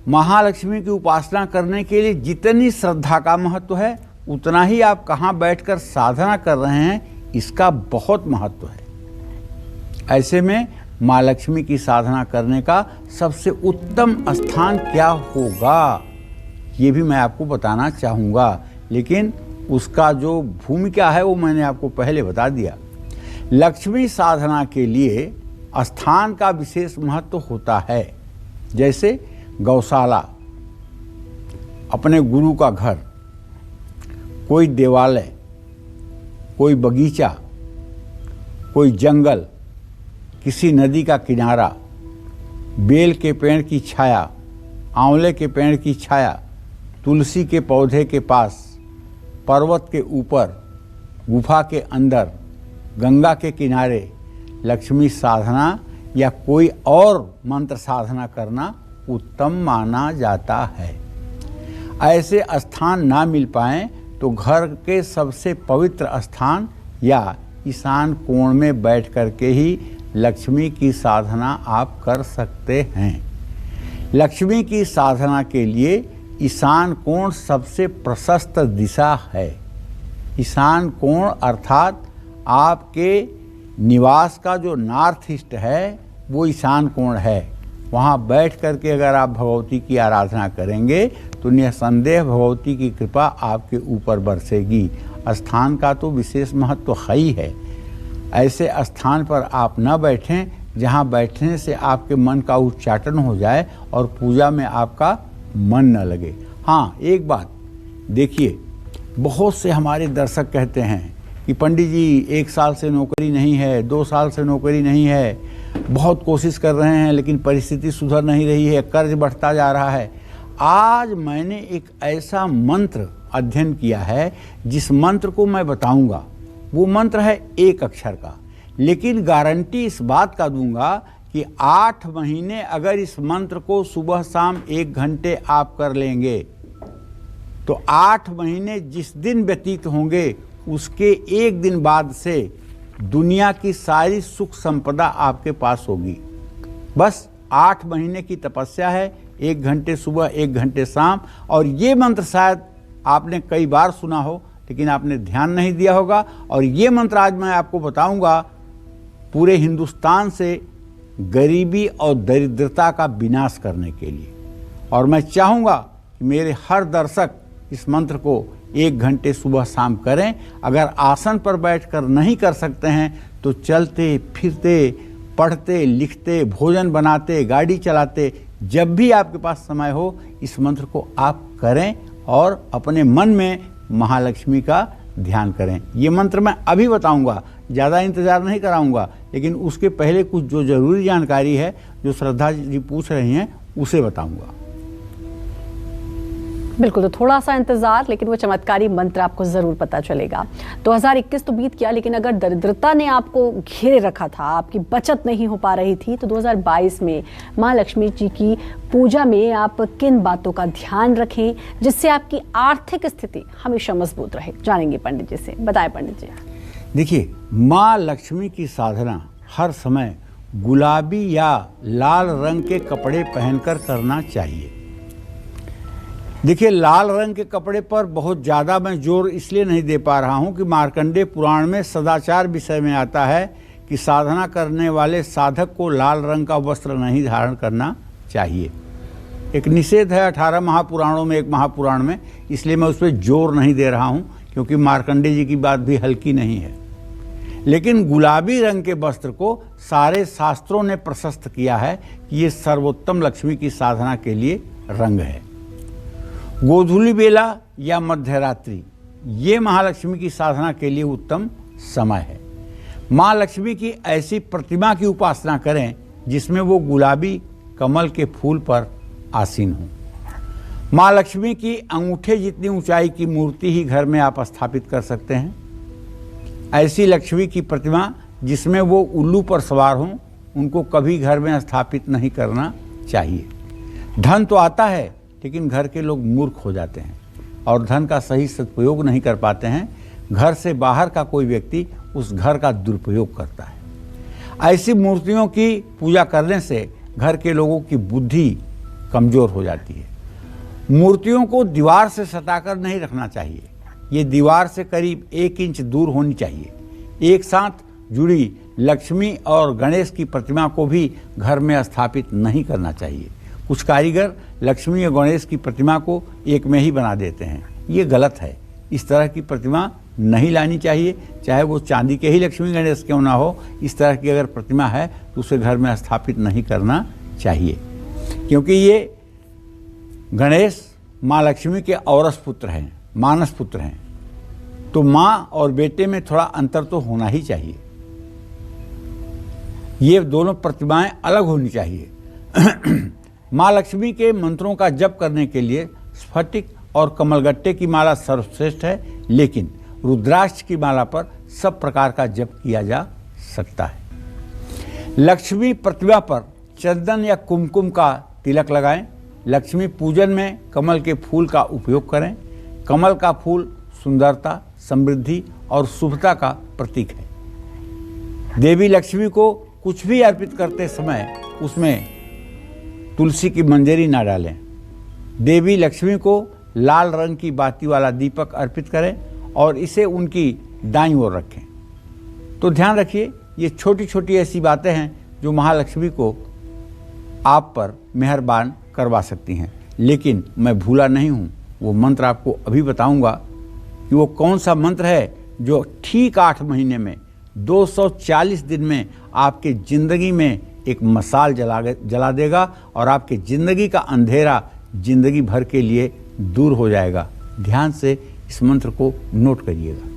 महालक्ष्मी की उपासना करने के लिए जितनी श्रद्धा का महत्व है उतना ही आप कहाँ बैठकर साधना कर रहे हैं इसका बहुत महत्व है। ऐसे में माँ लक्ष्मी की साधना करने का सबसे उत्तम स्थान क्या होगा ये भी मैं आपको बताना चाहूँगा, लेकिन उसका जो भूमिका है वो मैंने आपको पहले बता दिया। लक्ष्मी साधना के लिए स्थान का विशेष महत्व होता है। जैसे गौशाला, अपने गुरु का घर, कोई देवालय, कोई बगीचा, कोई जंगल, किसी नदी का किनारा, बेल के पेड़ की छाया, आंवले के पेड़ की छाया, तुलसी के पौधे के पास, पर्वत के ऊपर, गुफा के अंदर, गंगा के किनारे लक्ष्मी साधना या कोई और मंत्र साधना करना उत्तम माना जाता है। ऐसे स्थान ना मिल पाएं तो घर के सबसे पवित्र स्थान या ईशान कोण में बैठ करके ही लक्ष्मी की साधना आप कर सकते हैं। लक्ष्मी की साधना के लिए ईशान कोण सबसे प्रशस्त दिशा है। ईशान कोण अर्थात आपके निवास का जो नॉर्थ ईस्ट है वो ईशान कोण है। वहाँ बैठ करके अगर आप भगवती की आराधना करेंगे तो निसंदेह भगवती की कृपा आपके ऊपर बरसेगी। स्थान का तो विशेष महत्व है ही है। ऐसे स्थान पर आप न बैठें जहाँ बैठने से आपके मन का उच्चाटन हो जाए और पूजा में आपका मन न लगे। हाँ, एक बात देखिए, बहुत से हमारे दर्शक कहते हैं कि पंडित जी 1 साल से नौकरी नहीं है, 2 साल से नौकरी नहीं है, बहुत कोशिश कर रहे हैं लेकिन परिस्थिति सुधर नहीं रही है, कर्ज बढ़ता जा रहा है। आज मैंने एक ऐसा मंत्र अध्ययन किया है जिस मंत्र को मैं बताऊंगा। वो मंत्र है 1 अक्षर का, लेकिन गारंटी इस बात का दूंगा कि 8 महीने अगर इस मंत्र को सुबह शाम 1 घंटे आप कर लेंगे तो 8 महीने जिस दिन व्यतीत होंगे उसके 1 दिन बाद से दुनिया की सारी सुख संपदा आपके पास होगी। बस 8 महीने की तपस्या है, 1 घंटे सुबह 1 घंटे शाम। और ये मंत्र शायद आपने कई बार सुना हो लेकिन आपने ध्यान नहीं दिया होगा। और ये मंत्र आज मैं आपको बताऊंगा पूरे हिंदुस्तान से गरीबी और दरिद्रता का विनाश करने के लिए। और मैं चाहूँगा कि मेरे हर दर्शक इस मंत्र को 1 घंटे सुबह शाम करें। अगर आसन पर बैठकर नहीं कर सकते हैं तो चलते फिरते, पढ़ते लिखते, भोजन बनाते, गाड़ी चलाते, जब भी आपके पास समय हो इस मंत्र को आप करें और अपने मन में महालक्ष्मी का ध्यान करें। ये मंत्र मैं अभी बताऊंगा, ज़्यादा इंतज़ार नहीं कराऊंगा, लेकिन उसके पहले कुछ जो ज़रूरी जानकारी है जो श्रद्धा जी पूछ रही हैं उसे बताऊंगा।
बिल्कुल, तो थोड़ा सा इंतजार, लेकिन वो चमत्कारी मंत्र आपको जरूर पता चलेगा। 2021 तो बीत गया, लेकिन अगर दरिद्रता ने आपको घेरे रखा था, आपकी बचत नहीं हो पा रही थी, तो 2022 में माँ लक्ष्मी जी की पूजा में आप किन बातों का ध्यान रखें जिससे आपकी आर्थिक स्थिति हमेशा मजबूत रहे? जानेंगे पंडित जी से। बताएं पंडित जी।
देखिए, माँ लक्ष्मी की साधना हर समय गुलाबी या लाल रंग के कपड़े पहनकर करना चाहिए। देखिए, लाल रंग के कपड़े पर बहुत ज़्यादा मैं जोर इसलिए नहीं दे पा रहा हूँ कि मार्कंडेय पुराण में सदाचार विषय में आता है कि साधना करने वाले साधक को लाल रंग का वस्त्र नहीं धारण करना चाहिए। एक निषेध है 18 महापुराणों में, एक महापुराण में, इसलिए मैं उस पर जोर नहीं दे रहा हूँ क्योंकि मार्कंडेय जी की बात भी हल्की नहीं है। लेकिन गुलाबी रंग के वस्त्र को सारे शास्त्रों ने प्रशस्त किया है कि ये सर्वोत्तम लक्ष्मी की साधना के लिए रंग है। गोधूली बेला या मध्य रात्रि ये महालक्ष्मी की साधना के लिए उत्तम समय है। माँ लक्ष्मी की ऐसी प्रतिमा की उपासना करें जिसमें वो गुलाबी कमल के फूल पर आसीन हो। माँ लक्ष्मी की अंगूठे जितनी ऊंचाई की मूर्ति ही घर में आप स्थापित कर सकते हैं। ऐसी लक्ष्मी की प्रतिमा जिसमें वो उल्लू पर सवार हों, उनको कभी घर में स्थापित नहीं करना चाहिए। धन तो आता है लेकिन घर के लोग मूर्ख हो जाते हैं और धन का सही सदुपयोग नहीं कर पाते हैं। घर से बाहर का कोई व्यक्ति उस घर का दुरुपयोग करता है। ऐसी मूर्तियों की पूजा करने से घर के लोगों की बुद्धि कमजोर हो जाती है। मूर्तियों को दीवार से सटाकर नहीं रखना चाहिए, ये दीवार से करीब 1 इंच दूर होनी चाहिए। एक साथ जुड़ी लक्ष्मी और गणेश की प्रतिमा को भी घर में स्थापित नहीं करना चाहिए। कुछ कारीगर लक्ष्मी और गणेश की प्रतिमा को एक में ही बना देते हैं, ये गलत है। इस तरह की प्रतिमा नहीं लानी चाहिए, चाहे वो चांदी के ही लक्ष्मी गणेश क्यों ना हो। इस तरह की अगर प्रतिमा है तो उसे घर में स्थापित नहीं करना चाहिए, क्योंकि ये गणेश माँ लक्ष्मी के औरस पुत्र हैं, मानस पुत्र हैं। तो माँ और बेटे में थोड़ा अंतर तो होना ही चाहिए। ये दोनों प्रतिमाएं अलग होनी चाहिए। माँ लक्ष्मी के मंत्रों का जप करने के लिए स्फटिक और कमलगट्टे की माला सर्वश्रेष्ठ है, लेकिन रुद्राक्ष की माला पर सब प्रकार का जप किया जा सकता है। लक्ष्मी प्रतिमा पर चंदन या कुमकुम का तिलक लगाएं। लक्ष्मी पूजन में कमल के फूल का उपयोग करें। कमल का फूल सुंदरता, समृद्धि और शुभता का प्रतीक है। देवी लक्ष्मी को कुछ भी अर्पित करते समय उसमें तुलसी की मंजरी ना डालें। देवी लक्ष्मी को लाल रंग की बाती वाला दीपक अर्पित करें और इसे उनकी दाईं ओर रखें। तो ध्यान रखिए, ये छोटी छोटी ऐसी बातें हैं जो महालक्ष्मी को आप पर मेहरबान करवा सकती हैं। लेकिन मैं भूला नहीं हूँ, वो मंत्र आपको अभी बताऊंगा कि वो कौन सा मंत्र है जो ठीक 8 महीने में 240 दिन में आपके ज़िंदगी में एक मसाल जला देगा और आपके ज़िंदगी का अंधेरा ज़िंदगी भर के लिए दूर हो जाएगा। ध्यान से इस मंत्र को नोट करिएगा।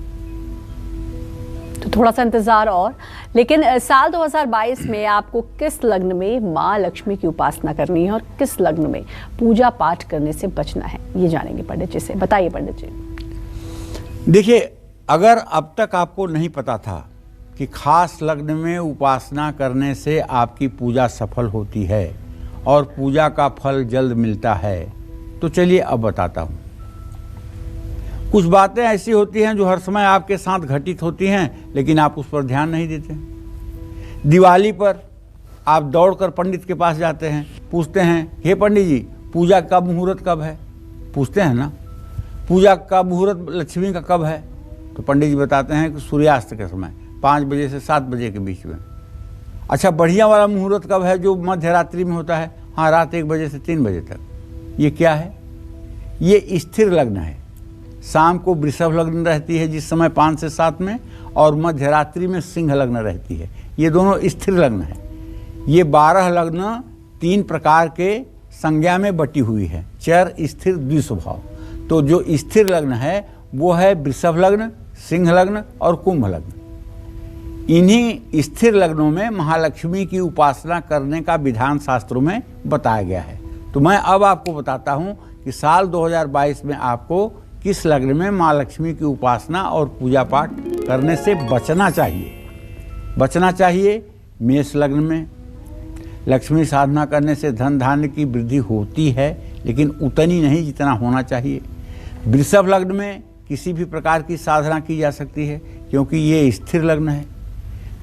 तो थोड़ा सा इंतजार और, लेकिन साल 2022 में आपको किस लग्न में माँ लक्ष्मी की उपासना करनी है और किस लग्न में पूजा पाठ करने से बचना है, ये जानेंगे पंडित जी से। बताइए पंडित जी।
देखिए, अगर अब तक आपको नहीं पता था कि खास लग्न में उपासना करने से आपकी पूजा सफल होती है और पूजा का फल जल्द मिलता है, तो चलिए अब बताता हूँ। कुछ बातें ऐसी होती हैं जो हर समय आपके साथ घटित होती हैं, लेकिन आप उस पर ध्यान नहीं देते। दिवाली पर आप दौड़कर पंडित के पास जाते हैं, पूछते हैं, हे पंडित जी पूजा का मुहूर्त कब है? पूछते हैं ना, पूजा का मुहूर्त लक्ष्मी का कब है? तो पंडित जी बताते हैं कि सूर्यास्त के समय 5 बजे से 7 बजे के बीच में। अच्छा, बढ़िया वाला मुहूर्त कब है जो मध्य रात्रि में होता है? हाँ, रात 1 बजे से 3 बजे तक। ये क्या है? ये स्थिर लग्न है। शाम को वृषभ लग्न रहती है जिस समय 5 से 7 में, और मध्य रात्रि में सिंह लग्न रहती है। ये दोनों स्थिर लग्न है। ये 12 लग्न 3 प्रकार के संज्ञा में बटी हुई है, चर, स्थिर, द्विस्वभाव। तो जो स्थिर लग्न है वो है वृषभ लग्न, सिंह लग्न और कुंभ लग्न। इन्हीं स्थिर लग्नों में महालक्ष्मी की उपासना करने का विधान शास्त्रों में बताया गया है। तो मैं अब आपको बताता हूं कि साल 2022 में आपको किस लग्न में माँ लक्ष्मी की उपासना और पूजा पाठ करने से बचना चाहिए। बचना चाहिए मेष लग्न में। लक्ष्मी साधना करने से धन धान्य की वृद्धि होती है, लेकिन उतनी नहीं जितना होना चाहिए। वृषभ लग्न में किसी भी प्रकार की साधना की जा सकती है क्योंकि ये स्थिर लग्न है।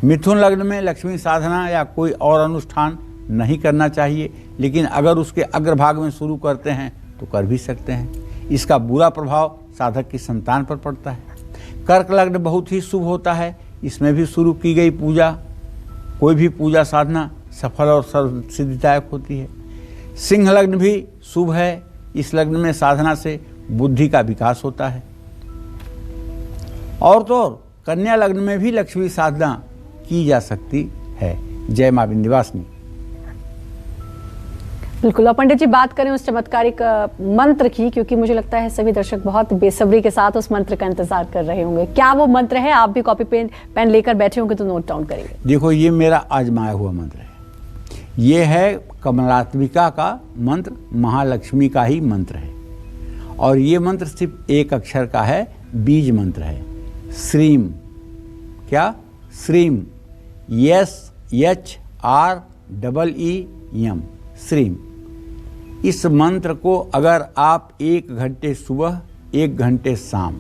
मिथुन लग्न में लक्ष्मी साधना या कोई और अनुष्ठान नहीं करना चाहिए, लेकिन अगर उसके अग्रभाग में शुरू करते हैं तो कर भी सकते हैं। इसका बुरा प्रभाव साधक की संतान पर पड़ता है। कर्क लग्न बहुत ही शुभ होता है, इसमें भी शुरू की गई पूजा, कोई भी पूजा साधना सफल और सर्व सिद्धिदायक होती है। सिंह लग्न भी शुभ है, इस लग्न में साधना से बुद्धि का विकास होता है। और तो और कन्या लग्न में भी लक्ष्मी साधना की जा सकती है। जय मां विंध्यवासिनी।
बिल्कुल। और पंडित जी बात करें उस चमत्कारिक मंत्र की, क्योंकि मुझे लगता है सभी दर्शक बहुत बेसब्री के साथ उस मंत्र का इंतजार कर रहे होंगे। क्या वो मंत्र है? आप भी कॉपी पेन लेकर बैठे होंगे तो नोट डाउन करेंगे।
देखो, ये मेरा आजमाया हुआ मंत्र है। ये है कमलात्मिका का मंत्र, महालक्ष्मी का ही मंत्र है। और ये मंत्र सिर्फ एक अक्षर का है, बीज मंत्र है। श्रीम, क्या? श्रीम, SHREEM, श्रीम। इस मंत्र को अगर आप 1 घंटे सुबह 1 घंटे शाम,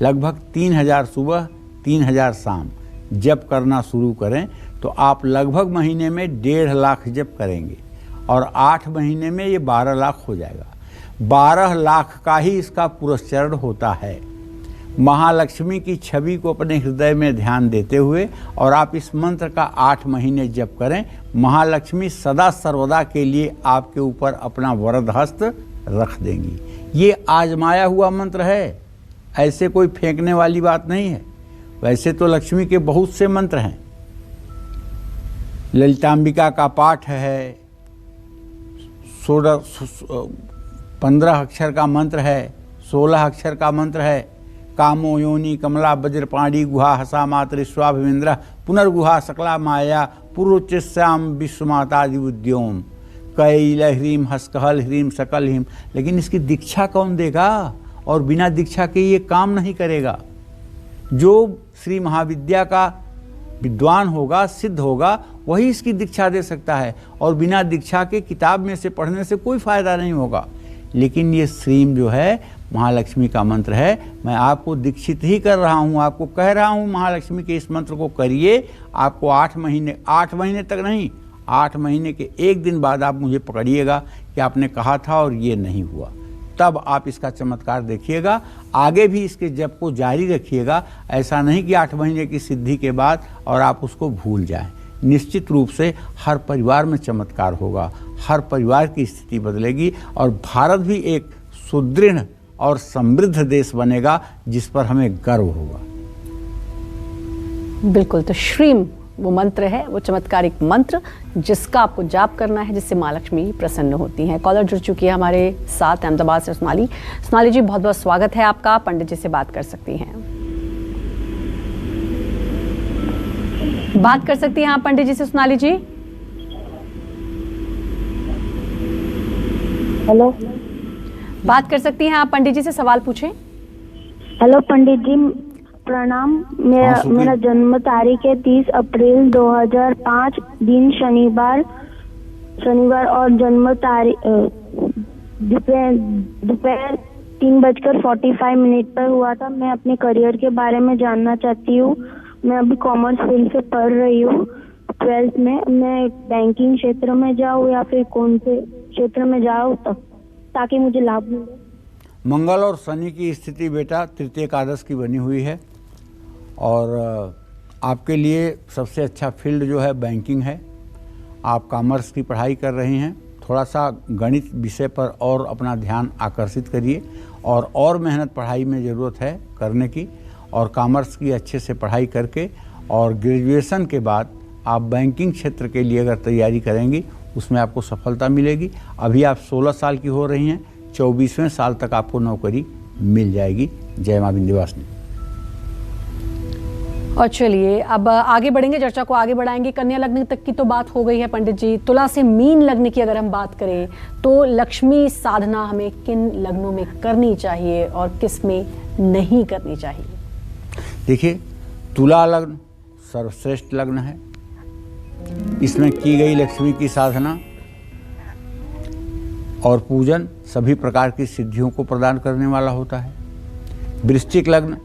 लगभग 3000 सुबह 3000 शाम जप करना शुरू करें तो आप लगभग महीने में 1.5 लाख जप करेंगे और 8 महीने में ये 12 लाख हो जाएगा। 12 लाख का ही इसका पुरस्चरण होता है। महालक्ष्मी की छवि को अपने हृदय में ध्यान देते हुए और आप इस मंत्र का 8 महीने जप करें, महालक्ष्मी सदा सर्वदा के लिए आपके ऊपर अपना वरद हस्त रख देंगी। ये आजमाया हुआ मंत्र है, ऐसे कोई फेंकने वाली बात नहीं है। वैसे तो लक्ष्मी के बहुत से मंत्र हैं। ललितांबिका का पाठ है, 15 अक्षर का मंत्र है, 16 अक्षर का मंत्र है। कामो योनि कमला वज्रपाणी गुहा हसा मातृस्वाभिन्द्र पुनर्गुहा सकला माया पूर्वोच्चस्याम विश्वमातादि उद्योम कैल ह्रीम हस्कहल ह्रीम सकल ह्रीम। लेकिन इसकी दीक्षा कौन देगा? और बिना दीक्षा के ये काम नहीं करेगा। जो श्री महाविद्या का विद्वान होगा, सिद्ध होगा, वही इसकी दीक्षा दे सकता है। और बिना दीक्षा के किताब में से पढ़ने से कोई फायदा नहीं होगा। लेकिन ये श्रीम जो है महालक्ष्मी का मंत्र है। मैं आपको दीक्षित ही कर रहा हूँ, आपको कह रहा हूँ महालक्ष्मी के इस मंत्र को करिए। आपको 8 महीने तक नहीं, 8 महीने के 1 दिन बाद आप मुझे पकड़िएगा कि आपने कहा था और ये नहीं हुआ। तब आप इसका चमत्कार देखिएगा। आगे भी इसके जप को जारी रखिएगा। ऐसा नहीं कि 8 महीने की सिद्धि के बाद और आप उसको भूल जाएं। निश्चित रूप से हर परिवार में चमत्कार होगा, हर परिवार की स्थिति बदलेगी और भारत भी एक सुदृढ़ और समृद्ध देश बनेगा जिस पर हमें गर्व होगा।
बिल्कुल। तो श्रीम वो मंत्र है, वो चमत्कारिक मंत्र जिसका आपको जाप करना है, जिससे माँ लक्ष्मी प्रसन्न होती हैं। कॉलर जुड़ चुकी है हमारे साथ अहमदाबाद से सोनाली जी, बहुत बहुत स्वागत है आपका। पंडित जी से बात कर सकती हैं। बात कर सकती हैं आप पंडित जी से, सोनाली जी।
हेलो,
बात कर सकती हैं आप पंडित जी से, सवाल पूछें।
हेलो पंडित जी, प्रणाम। मेरा जन्म तारीख है 30 अप्रैल 2005, दिन शनिवार और जन्म तारीख दोपहर 3:45 पर हुआ था। मैं अपने करियर के बारे में जानना चाहती हूँ। मैं अभी कॉमर्स फील्ड से पढ़ रही हूँ 12th में। मैं बैंकिंग क्षेत्र में जाऊँ या फिर कौन से क्षेत्र में जाऊँ ताकि मुझे लाभ मिले?
मंगल और शनि की स्थिति बेटा तृतीय एकादश की बनी हुई है और आपके लिए सबसे अच्छा फील्ड जो है बैंकिंग है। आप कॉमर्स की पढ़ाई कर रही हैं, थोड़ा सा गणित विषय पर और अपना ध्यान आकर्षित करिए और मेहनत पढ़ाई में ज़रूरत है करने की। और कॉमर्स की अच्छे से पढ़ाई करके और ग्रेजुएशन के बाद आप बैंकिंग क्षेत्र के लिए अगर तैयारी करेंगी उसमें आपको सफलता मिलेगी। अभी आप 16 साल की हो रही हैं, 24वें साल तक आपको नौकरी मिल जाएगी। जय मां विंध्यवासिनी।
और चलिए अब आगे बढ़ेंगे, चर्चा को आगे बढ़ाएंगे। कन्या लग्न तक की तो बात हो गई है पंडित जी। तुला से मीन लग्न की अगर हम बात करें तो लक्ष्मी साधना हमें किन लग्नों में करनी चाहिए और किस में नहीं करनी चाहिए?
देखिए, तुला लग्न सर्वश्रेष्ठ लग्न है। इसमें की गई लक्ष्मी की साधना और पूजन सभी प्रकार की सिद्धियों को प्रदान करने वाला होता है। वृश्चिक लग्न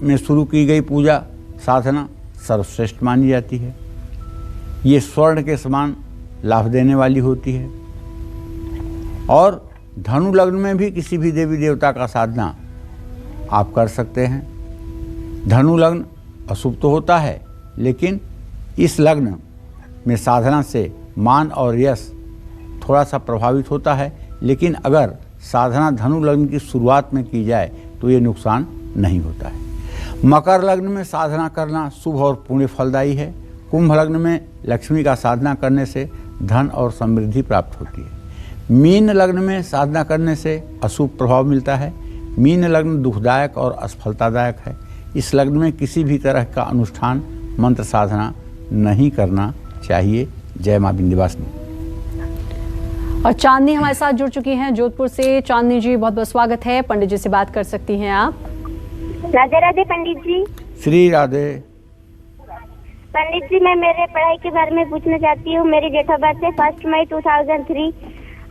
में शुरू की गई पूजा साधना सर्वश्रेष्ठ मानी जाती है। ये स्वर्ण के समान लाभ देने वाली होती है। और धनु लग्न में भी किसी भी देवी देवता का साधना आप कर सकते हैं। धनु लग्न अशुभ तो होता है, लेकिन इस लग्न में साधना से मान और यश थोड़ा सा प्रभावित होता है, लेकिन अगर साधना धनु लग्न की शुरुआत में की जाए तो ये नुकसान नहीं होता है। मकर लग्न में साधना करना शुभ और पुण्य फलदायी है। कुंभ लग्न में लक्ष्मी का साधना करने से धन और समृद्धि प्राप्त होती है। मीन लग्न में साधना करने से अशुभ प्रभाव मिलता है। मीन लग्न दुखदायक और असफलतादायक है। इस लग्न में किसी भी तरह का अनुष्ठान मंत्र साधना नहीं करना चाहिए। जय मां विंध्यवासिनी।
और चांदनी हमारे साथ जुड़ चुकी हैं जोधपुर से। चांदनी जी, बहुत बहुत स्वागत है। पंडित जी से बात कर सकती हैं आप।
राधे राधे पंडित जी।
श्री राधे।
पंडित जी, मैं मेरे पढ़ाई के बारे में पूछना चाहती हूँ। मेरी डेट ऑफ बर्थ है 1 मई 2003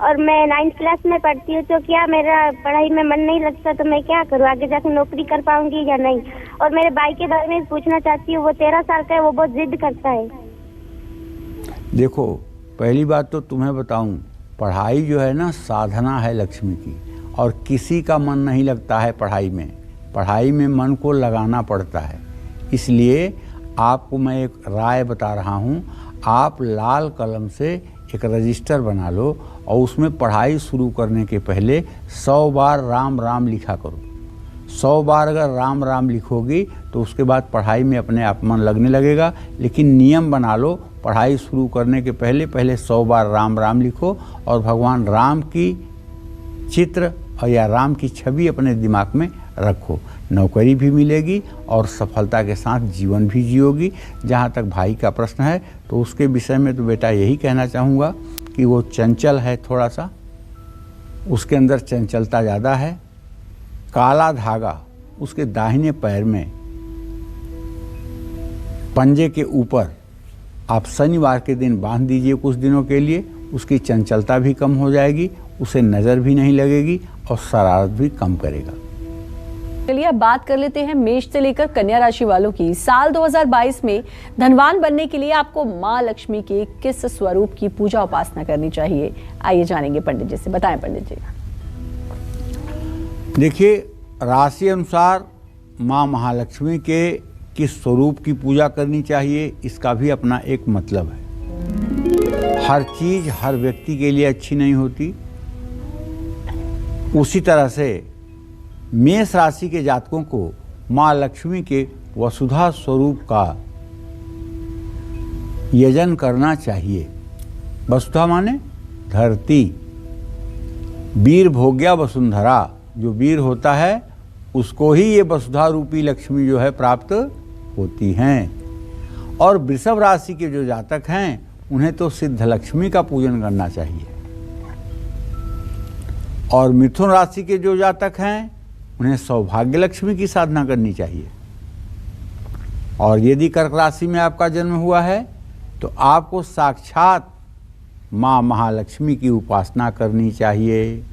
और मैं 9th क्लास में पढ़ती हूँ। तो क्या मेरा पढ़ाई में मन नहीं लगता, तो मैं क्या करूँ? आगे जाकर नौकरी कर पाऊंगी या नहीं? और मेरे भाई के बारे में पूछना चाहती हूँ। वो 13 साल का है, वो बहुत जिद करता है।
देखो, पहली बात तो तुम्हें बताऊं, पढ़ाई जो है ना साधना है लक्ष्मी की, और किसी का मन नहीं लगता है पढ़ाई में। पढ़ाई में मन को लगाना पड़ता है। इसलिए आपको मैं एक राय बता रहा हूँ, आप लाल कलम से एक रजिस्टर बना लो और उसमें पढ़ाई शुरू करने के पहले 100 बार राम राम लिखा करो। 100 बार अगर राम राम लिखोगी तो उसके बाद पढ़ाई में अपने आप मन लगने लगेगा। लेकिन नियम बना लो, पढ़ाई शुरू करने के पहले 100 बार राम राम लिखो और भगवान राम की चित्र और या राम की छवि अपने दिमाग में रखो। नौकरी भी मिलेगी और सफलता के साथ जीवन भी जियोगी। जहाँ तक भाई का प्रश्न है तो उसके विषय में तो बेटा यही कहना चाहूँगा कि वो चंचल है, थोड़ा सा उसके अंदर चंचलता ज़्यादा है। काला धागा उसके दाहिने पैर में पंजे के ऊपर आप शनिवार के दिन बांध दीजिए कुछ दिनों के लिए। उसकी चंचलता भी कम हो जाएगी, उसे नज़र भी नहीं लगेगी और शरारत भी कम करेगा।
चलिए अब बात कर लेते हैं मेष से लेकर कन्या राशि वालों की। साल 2022 में धनवान बनने के लिए आपको मां लक्ष्मी के किस स्वरूप की पूजा उपासना करनी चाहिए? आइए जानेंगे पंडित जी से। बताएं पंडित जी।
देखिए, राशि अनुसार मां महालक्ष्मी के किस स्वरूप की पूजा करनी चाहिए, इसका भी अपना एक मतलब है। हर चीज हर व्यक्ति के लिए अच्छी नहीं होती। उसी तरह से मेष राशि के जातकों को मां लक्ष्मी के वसुधा स्वरूप का यजन करना चाहिए। वसुधा माने धरती। वीर भोग्या वसुंधरा, जो वीर होता है उसको ही ये वसुधा रूपी लक्ष्मी जो है प्राप्त होती हैं। और वृषभ राशि के जो जातक हैं उन्हें तो सिद्ध लक्ष्मी का पूजन करना चाहिए। और मिथुन राशि के जो जातक हैं उन्हें सौभाग्य लक्ष्मी की साधना करनी चाहिए। और यदि कर्क राशि में आपका जन्म हुआ है तो आपको साक्षात मां महालक्ष्मी की उपासना करनी चाहिए।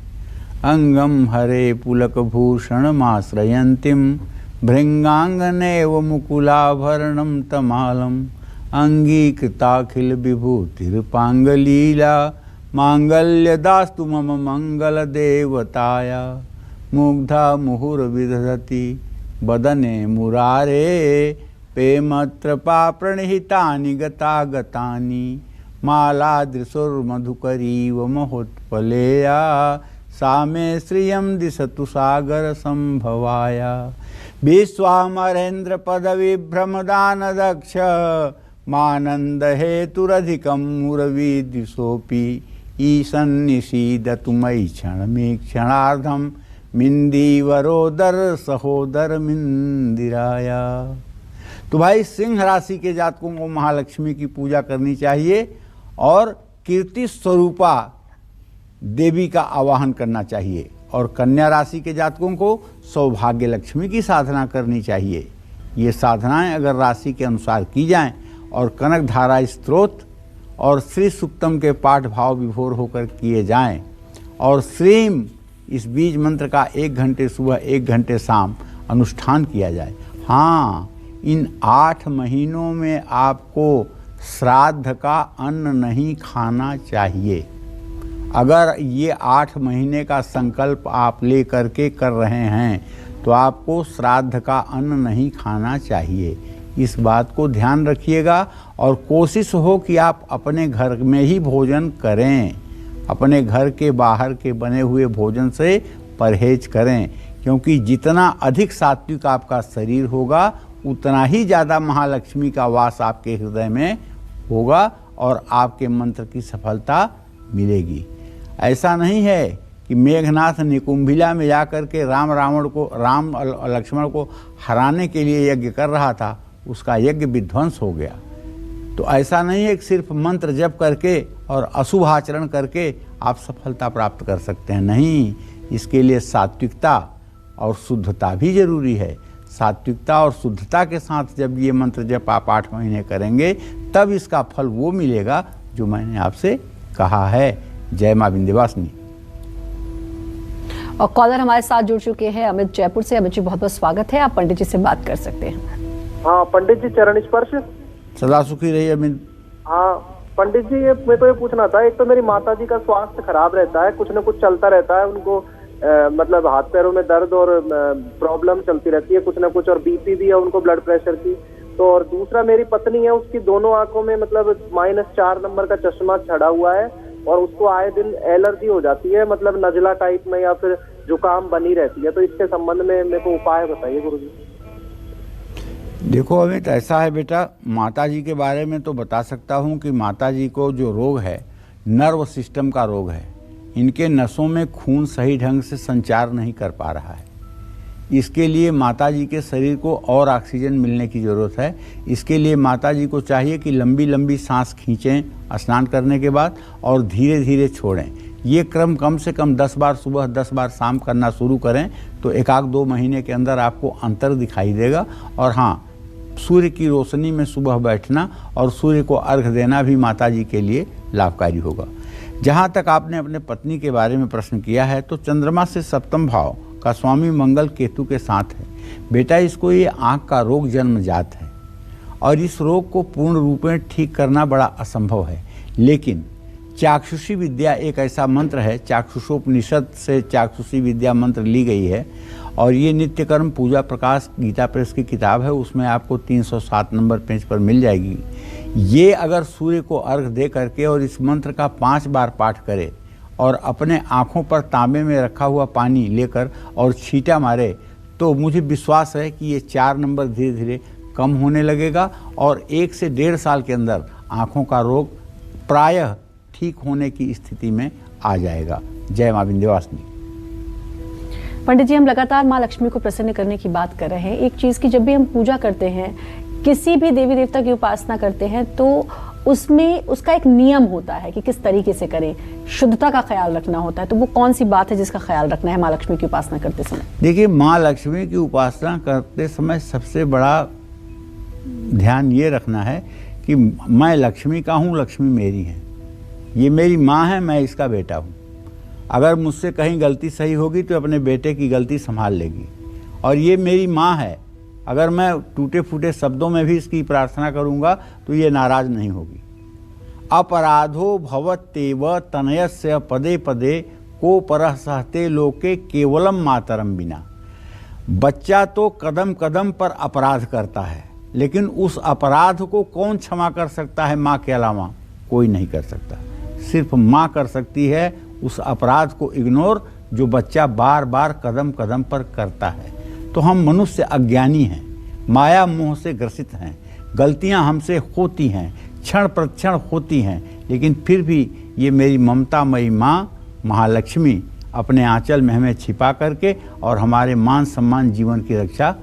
अंगम हरे पुलक भूषण माश्रयंतीम भृंगांगनेव मुकुलाभरणम तमालम अंगीकृताखिल विभूतिर्पांगलीला मांगल्यदास्तु मम मंगल देवताया मुग्धा मुहुर्विदधति बदने मुरारे पेमत्र प्रणिहितानि गतागतानि मालादृशुर्मधुकरीव महोत्पलेया सा मे श्रियं दिशतु सागर संभवाया। विश्वामरेन्द्र पदविभ्रमदान दक्ष मानंद हेतुरधिकं मुरविदिशोऽपि ईशन्निषीदतु मयि क्षणमे क्षणार्धं मिंदीवरोदर सहोदर मिंदिराया। तो भाई सिंह राशि के जातकों को महालक्ष्मी की पूजा करनी चाहिए और कीर्ति स्वरूपा देवी का आवाहन करना चाहिए। और कन्या राशि के जातकों को सौभाग्य लक्ष्मी की साधना करनी चाहिए। ये साधनाएं अगर राशि के अनुसार की जाएं और कनक धारा स्त्रोत और श्री सुक्तम के पाठ भाव विभोर होकर किए जाएं और श्रीम इस बीज मंत्र का 1 घंटे सुबह 1 घंटे शाम अनुष्ठान किया जाए। हाँ, इन 8 महीनों में आपको श्राद्ध का अन्न नहीं खाना चाहिए। अगर ये 8 महीने का संकल्प आप ले करके कर रहे हैं तो आपको श्राद्ध का अन्न नहीं खाना चाहिए। इस बात को ध्यान रखिएगा और कोशिश हो कि आप अपने घर में ही भोजन करें। अपने घर के बाहर के बने हुए भोजन से परहेज करें, क्योंकि जितना अधिक सात्विक आपका शरीर होगा उतना ही ज़्यादा महालक्ष्मी का वास आपके हृदय में होगा और आपके मंत्र की सफलता मिलेगी। ऐसा नहीं है कि मेघनाथ निकुंभिला में जाकर के राम लक्ष्मण को हराने के लिए यज्ञ कर रहा था, उसका यज्ञ विध्वंस हो गया। तो ऐसा नहीं है कि सिर्फ मंत्र जप करके और अशुभ आचरण करके आप सफलता प्राप्त कर सकते हैं। नहीं, इसके लिए सात्विकता और शुद्धता भी जरूरी है। सात्विकता और शुद्धता के साथ जब ये मंत्र जप आप 8 महीने करेंगे तब इसका फल वो मिलेगा जो मैंने आपसे कहा है। जय मां विंध्यवासिनी।
और कॉलर हमारे साथ जुड़ चुके हैं अमित जयपुर से। अमित जी बहुत बहुत स्वागत है, आप पंडित जी से बात कर सकते हैं।
हाँ पंडित जी, चरण स्पर्श।
सदा सुखी रहिए अमित।
हाँ पंडित जी, मैं तो ये पूछना था, एक तो मेरी माता जी का स्वास्थ्य खराब रहता है, कुछ न कुछ चलता रहता है उनको, मतलब हाथ पैरों में दर्द और प्रॉब्लम चलती रहती है कुछ न कुछ, और बीपी भी है उनको, ब्लड प्रेशर की। तो और दूसरा मेरी पत्नी है, उसकी दोनों आंखों में मतलब -4 नंबर का चश्मा चढ़ा हुआ है और उसको आए दिन एलर्जी हो जाती है, मतलब नजला टाइप में या फिर जुकाम बनी रहती है। तो इसके संबंध में मेरे को उपाय बताइए गुरुजी।
देखो अमित, ऐसा है बेटा, माता जी के बारे में तो बता सकता हूँ कि माता जी को जो रोग है नर्व सिस्टम का रोग है। इनके नसों में खून सही ढंग से संचार नहीं कर पा रहा है। इसके लिए माता जी के शरीर को और ऑक्सीजन मिलने की ज़रूरत है। इसके लिए माता जी को चाहिए कि लंबी लंबी सांस खींचें स्नान करने के बाद और धीरे धीरे छोड़ें। ये क्रम कम से कम 10 बार सुबह 10 बार शाम करना शुरू करें तो 1-2 महीने के अंदर आपको अंतर दिखाई देगा। और हाँ, सूर्य की रोशनी में सुबह बैठना और सूर्य को अर्घ देना भी माता जी के लिए लाभकारी होगा। जहाँ तक आपने अपने पत्नी के बारे में प्रश्न किया है तो चंद्रमा से सप्तम भाव का स्वामी मंगल केतु के साथ है। बेटा, इसको ये आँख का रोग जन्मजात है और इस रोग को पूर्ण रूप में ठीक करना बड़ा असंभव है। लेकिन चाक्षुषी विद्या एक ऐसा मंत्र है, चाक्षुषोपनिषद से चाक्षुषी विद्या मंत्र ली गई है और ये नित्यकर्म पूजा प्रकाश गीता प्रेस की किताब है, उसमें आपको 307 नंबर पेज पर मिल जाएगी। ये अगर सूर्य को अर्घ दे करके और इस मंत्र का 5 बार पाठ करे और अपने आँखों पर तांबे में रखा हुआ पानी लेकर और छींटा मारे तो मुझे विश्वास है कि ये 4 नंबर धीरे धीरे कम होने लगेगा और 1 से 1.5 साल के अंदर आँखों का रोग प्रायः ठीक होने की स्थिति में आ जाएगा। जय मां विंध्यवासिनी।
पंडित जी, हम लगातार मां लक्ष्मी को प्रसन्न करने की बात कर रहे हैं। एक चीज की, जब भी हम पूजा करते हैं, किसी भी देवी देवता की उपासना करते हैं तो उसमें उसका एक नियम होता है कि किस तरीके से करें, शुद्धता का ख्याल रखना होता है। तो वो कौन सी बात है जिसका ख्याल रखना है मां लक्ष्मी की उपासना करते समय?
देखिए, मां लक्ष्मी की उपासना करते समय सबसे बड़ा ध्यान ये रखना है कि मैं लक्ष्मी का हूँ, लक्ष्मी मेरी है। ये मेरी माँ है, मैं इसका बेटा हूँ। अगर मुझसे कहीं गलती सही होगी तो अपने बेटे की गलती संभाल लेगी। और ये मेरी माँ है, अगर मैं टूटे फूटे शब्दों में भी इसकी प्रार्थना करूँगा तो ये नाराज नहीं होगी। अपराधो भवत्येव तनयस्य पदे पदे को परः सहते लोके केवलम मातरम बिना। बच्चा तो कदम कदम पर अपराध करता है, लेकिन उस अपराध को कौन क्षमा कर सकता है? माँ के अलावा कोई नहीं कर सकता। सिर्फ माँ कर सकती है उस अपराध को इग्नोर जो बच्चा बार बार कदम कदम पर करता है। तो हम मनुष्य अज्ञानी हैं, माया मोह से ग्रसित हैं, गलतियां हमसे होती हैं, क्षण प्रतिक्षण होती हैं, लेकिन फिर भी ये मेरी ममतामयी माँ महालक्ष्मी अपने आंचल में हमें छिपा करके और हमारे मान सम्मान जीवन की रक्षा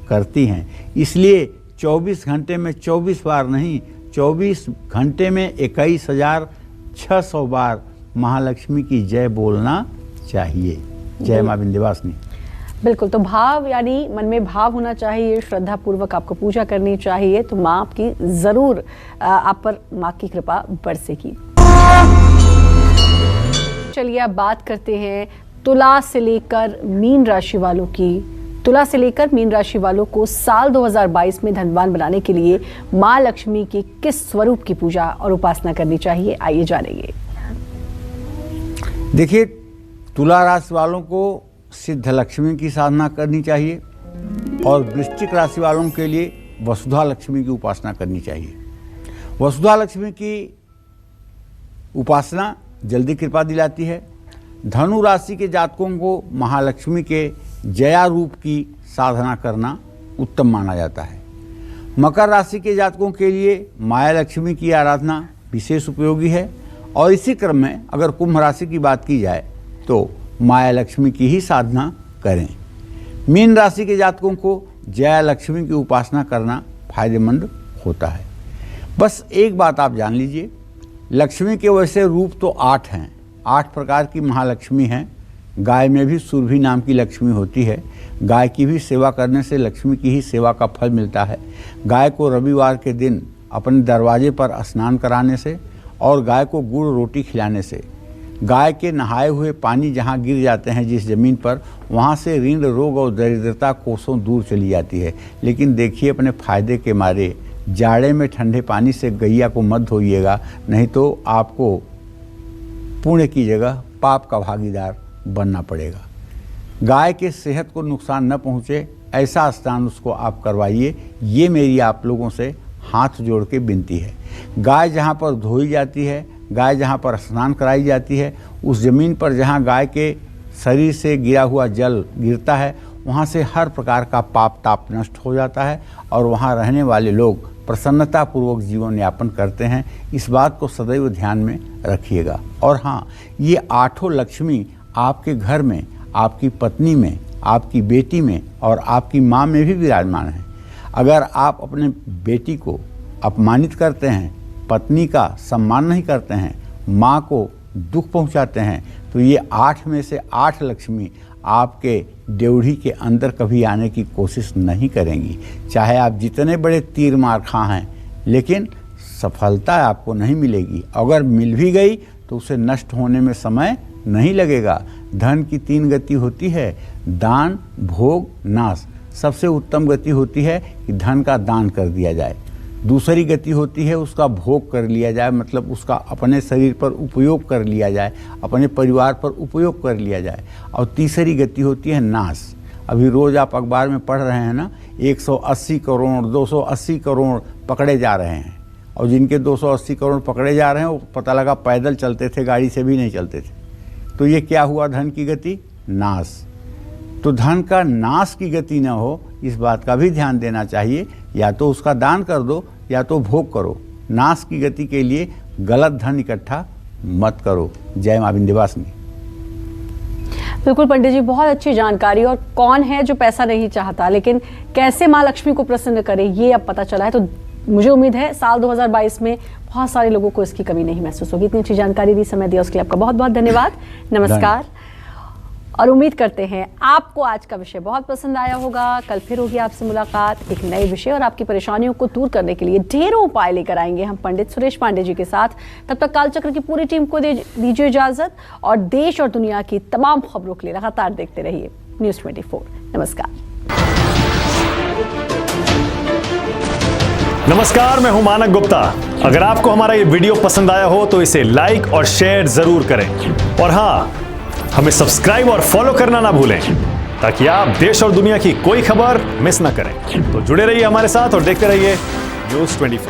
करती हैं। इसलिए 24 घंटे में 24 बार नहीं, 24 घंटे में 21,600 बार महालक्ष्मी की जय बोलना चाहिए। जय मां विंध्यवासिनी।
बिल्कुल, तो भाव, यानी मन में भाव होना चाहिए, श्रद्धा पूर्वक आपको पूजा करनी चाहिए, तो माँ आपकी जरूर आप पर माँ की कृपा बरसेगी। चलिए अब बात करते हैं तुला से लेकर मीन राशि वालों की। तुला से लेकर मीन राशि वालों को साल 2022 में धनवान बनाने के लिए माँ लक्ष्मी के किस स्वरूप की पूजा और उपासना करनी चाहिए, आइए जानेंगे।
देखिए, तुला राशि वालों को सिद्ध लक्ष्मी की साधना करनी चाहिए और वृश्चिक राशि वालों के लिए वसुधा लक्ष्मी की उपासना करनी चाहिए। वसुधा लक्ष्मी की उपासना जल्दी कृपा दिलाती है। धनु राशि के जातकों को महालक्ष्मी के जया रूप की साधना करना उत्तम माना जाता है। मकर राशि के जातकों के लिए माया लक्ष्मी की आराधना विशेष उपयोगी है और इसी क्रम में अगर कुंभ राशि की बात की जाए तो माया लक्ष्मी की ही साधना करें। मीन राशि के जातकों को जया लक्ष्मी की उपासना करना फायदेमंद होता है। बस एक बात आप जान लीजिए, लक्ष्मी के वैसे रूप तो 8 हैं, 8 प्रकार की महालक्ष्मी हैं। गाय में भी सुरभि नाम की लक्ष्मी होती है। गाय की भी सेवा करने से लक्ष्मी की ही सेवा का फल मिलता है। गाय को रविवार के दिन अपने दरवाजे पर स्नान कराने से और गाय को गुड़ रोटी खिलाने से, गाय के नहाए हुए पानी जहाँ गिर जाते हैं जिस ज़मीन पर, वहाँ से ऋण, रोग और दरिद्रता कोसों दूर चली जाती है। लेकिन देखिए, अपने फायदे के मारे जाड़े में ठंडे पानी से गैया को मत धोइएगा, नहीं तो आपको पुण्य की जगह पाप का भागीदार बनना पड़ेगा। गाय के सेहत को नुकसान न पहुँचे ऐसा स्नान उसको आप करवाइए, ये मेरी आप लोगों से हाथ जोड़ के विनती है। गाय जहाँ पर धोई जाती है, गाय जहाँ पर स्नान कराई जाती है, उस ज़मीन पर जहाँ गाय के शरीर से गिरा हुआ जल गिरता है, वहाँ से हर प्रकार का पाप ताप नष्ट हो जाता है और वहाँ रहने वाले लोग प्रसन्नतापूर्वक जीवन यापन करते हैं। इस बात को सदैव ध्यान में रखिएगा। और हाँ, ये 8 लक्ष्मी आपके घर में, आपकी पत्नी में, आपकी बेटी में और आपकी माँ में भी विराजमान है। अगर आप अपने बेटी को अपमानित करते हैं, पत्नी का सम्मान नहीं करते हैं, माँ को दुख पहुँचाते हैं, तो ये 8 में से 8 लक्ष्मी आपके ड्योढ़ी के अंदर कभी आने की कोशिश नहीं करेंगी। चाहे आप जितने बड़े तीर मार खा हैं, लेकिन सफलता आपको नहीं मिलेगी। अगर मिल भी गई तो उसे नष्ट होने में समय नहीं लगेगा। धन की 3 गति होती है, दान, भोग, नाश। सबसे उत्तम गति होती है कि धन का दान कर दिया जाए। दूसरी गति होती है उसका भोग कर लिया जाए, मतलब उसका अपने शरीर पर उपयोग कर लिया जाए, अपने परिवार पर उपयोग कर लिया जाए। और तीसरी गति होती है नाश। अभी रोज़ आप अखबार में पढ़ रहे हैं ना, 180 करोड़ 280 करोड़ पकड़े जा रहे हैं, और जिनके 280 करोड़ पकड़े जा रहे हैं वो पता लगा पैदल चलते थे, गाड़ी से भी नहीं चलते थे। तो ये क्या हुआ? धन की गति नाश। तो धन का नाश की गति न हो, इस बात का भी ध्यान देना चाहिए। या तो उसका दान कर दो या तो भोग करो। नाश की गति के लिए गलत धन इकट्ठा मत करो। जय मां विंध्यवासिनी।
बिल्कुल पंडित जी, बहुत अच्छी जानकारी। और कौन है जो पैसा नहीं चाहता, लेकिन कैसे माँ लक्ष्मी को प्रसन्न करे ये अब पता चला है। तो मुझे उम्मीद है साल 2022 में बहुत सारे लोगों को इसकी कमी नहीं महसूस होगी। इतनी अच्छी जानकारी दी, समय दिया, उसके लिए आपका बहुत बहुत धन्यवाद। नमस्कार। और उम्मीद करते हैं आपको आज का विषय बहुत पसंद आया होगा। कल फिर होगी आपसे मुलाकात एक नए विषय और आपकी परेशानियों को दूर करने के लिए ढेरों उपाय लेकर आएंगे हम पंडित सुरेश पांडे जी के साथ। तब तक कालचक्र की पूरी टीम को दीजिए इजाजत और देश और दुनिया की तमाम खबरों के लिए लगातार देखते रहिए न्यूज़ 24।
नमस्कार, मैं हूं मानक गुप्ता। अगर आपको हमारा ये वीडियो पसंद आया हो तो इसे लाइक और शेयर जरूर करें। और हाँ, हमें सब्सक्राइब और फॉलो करना ना भूलें ताकि आप देश और दुनिया की कोई खबर मिस ना करें। तो जुड़े रहिए हमारे साथ और देखते रहिए न्यूज़ 24।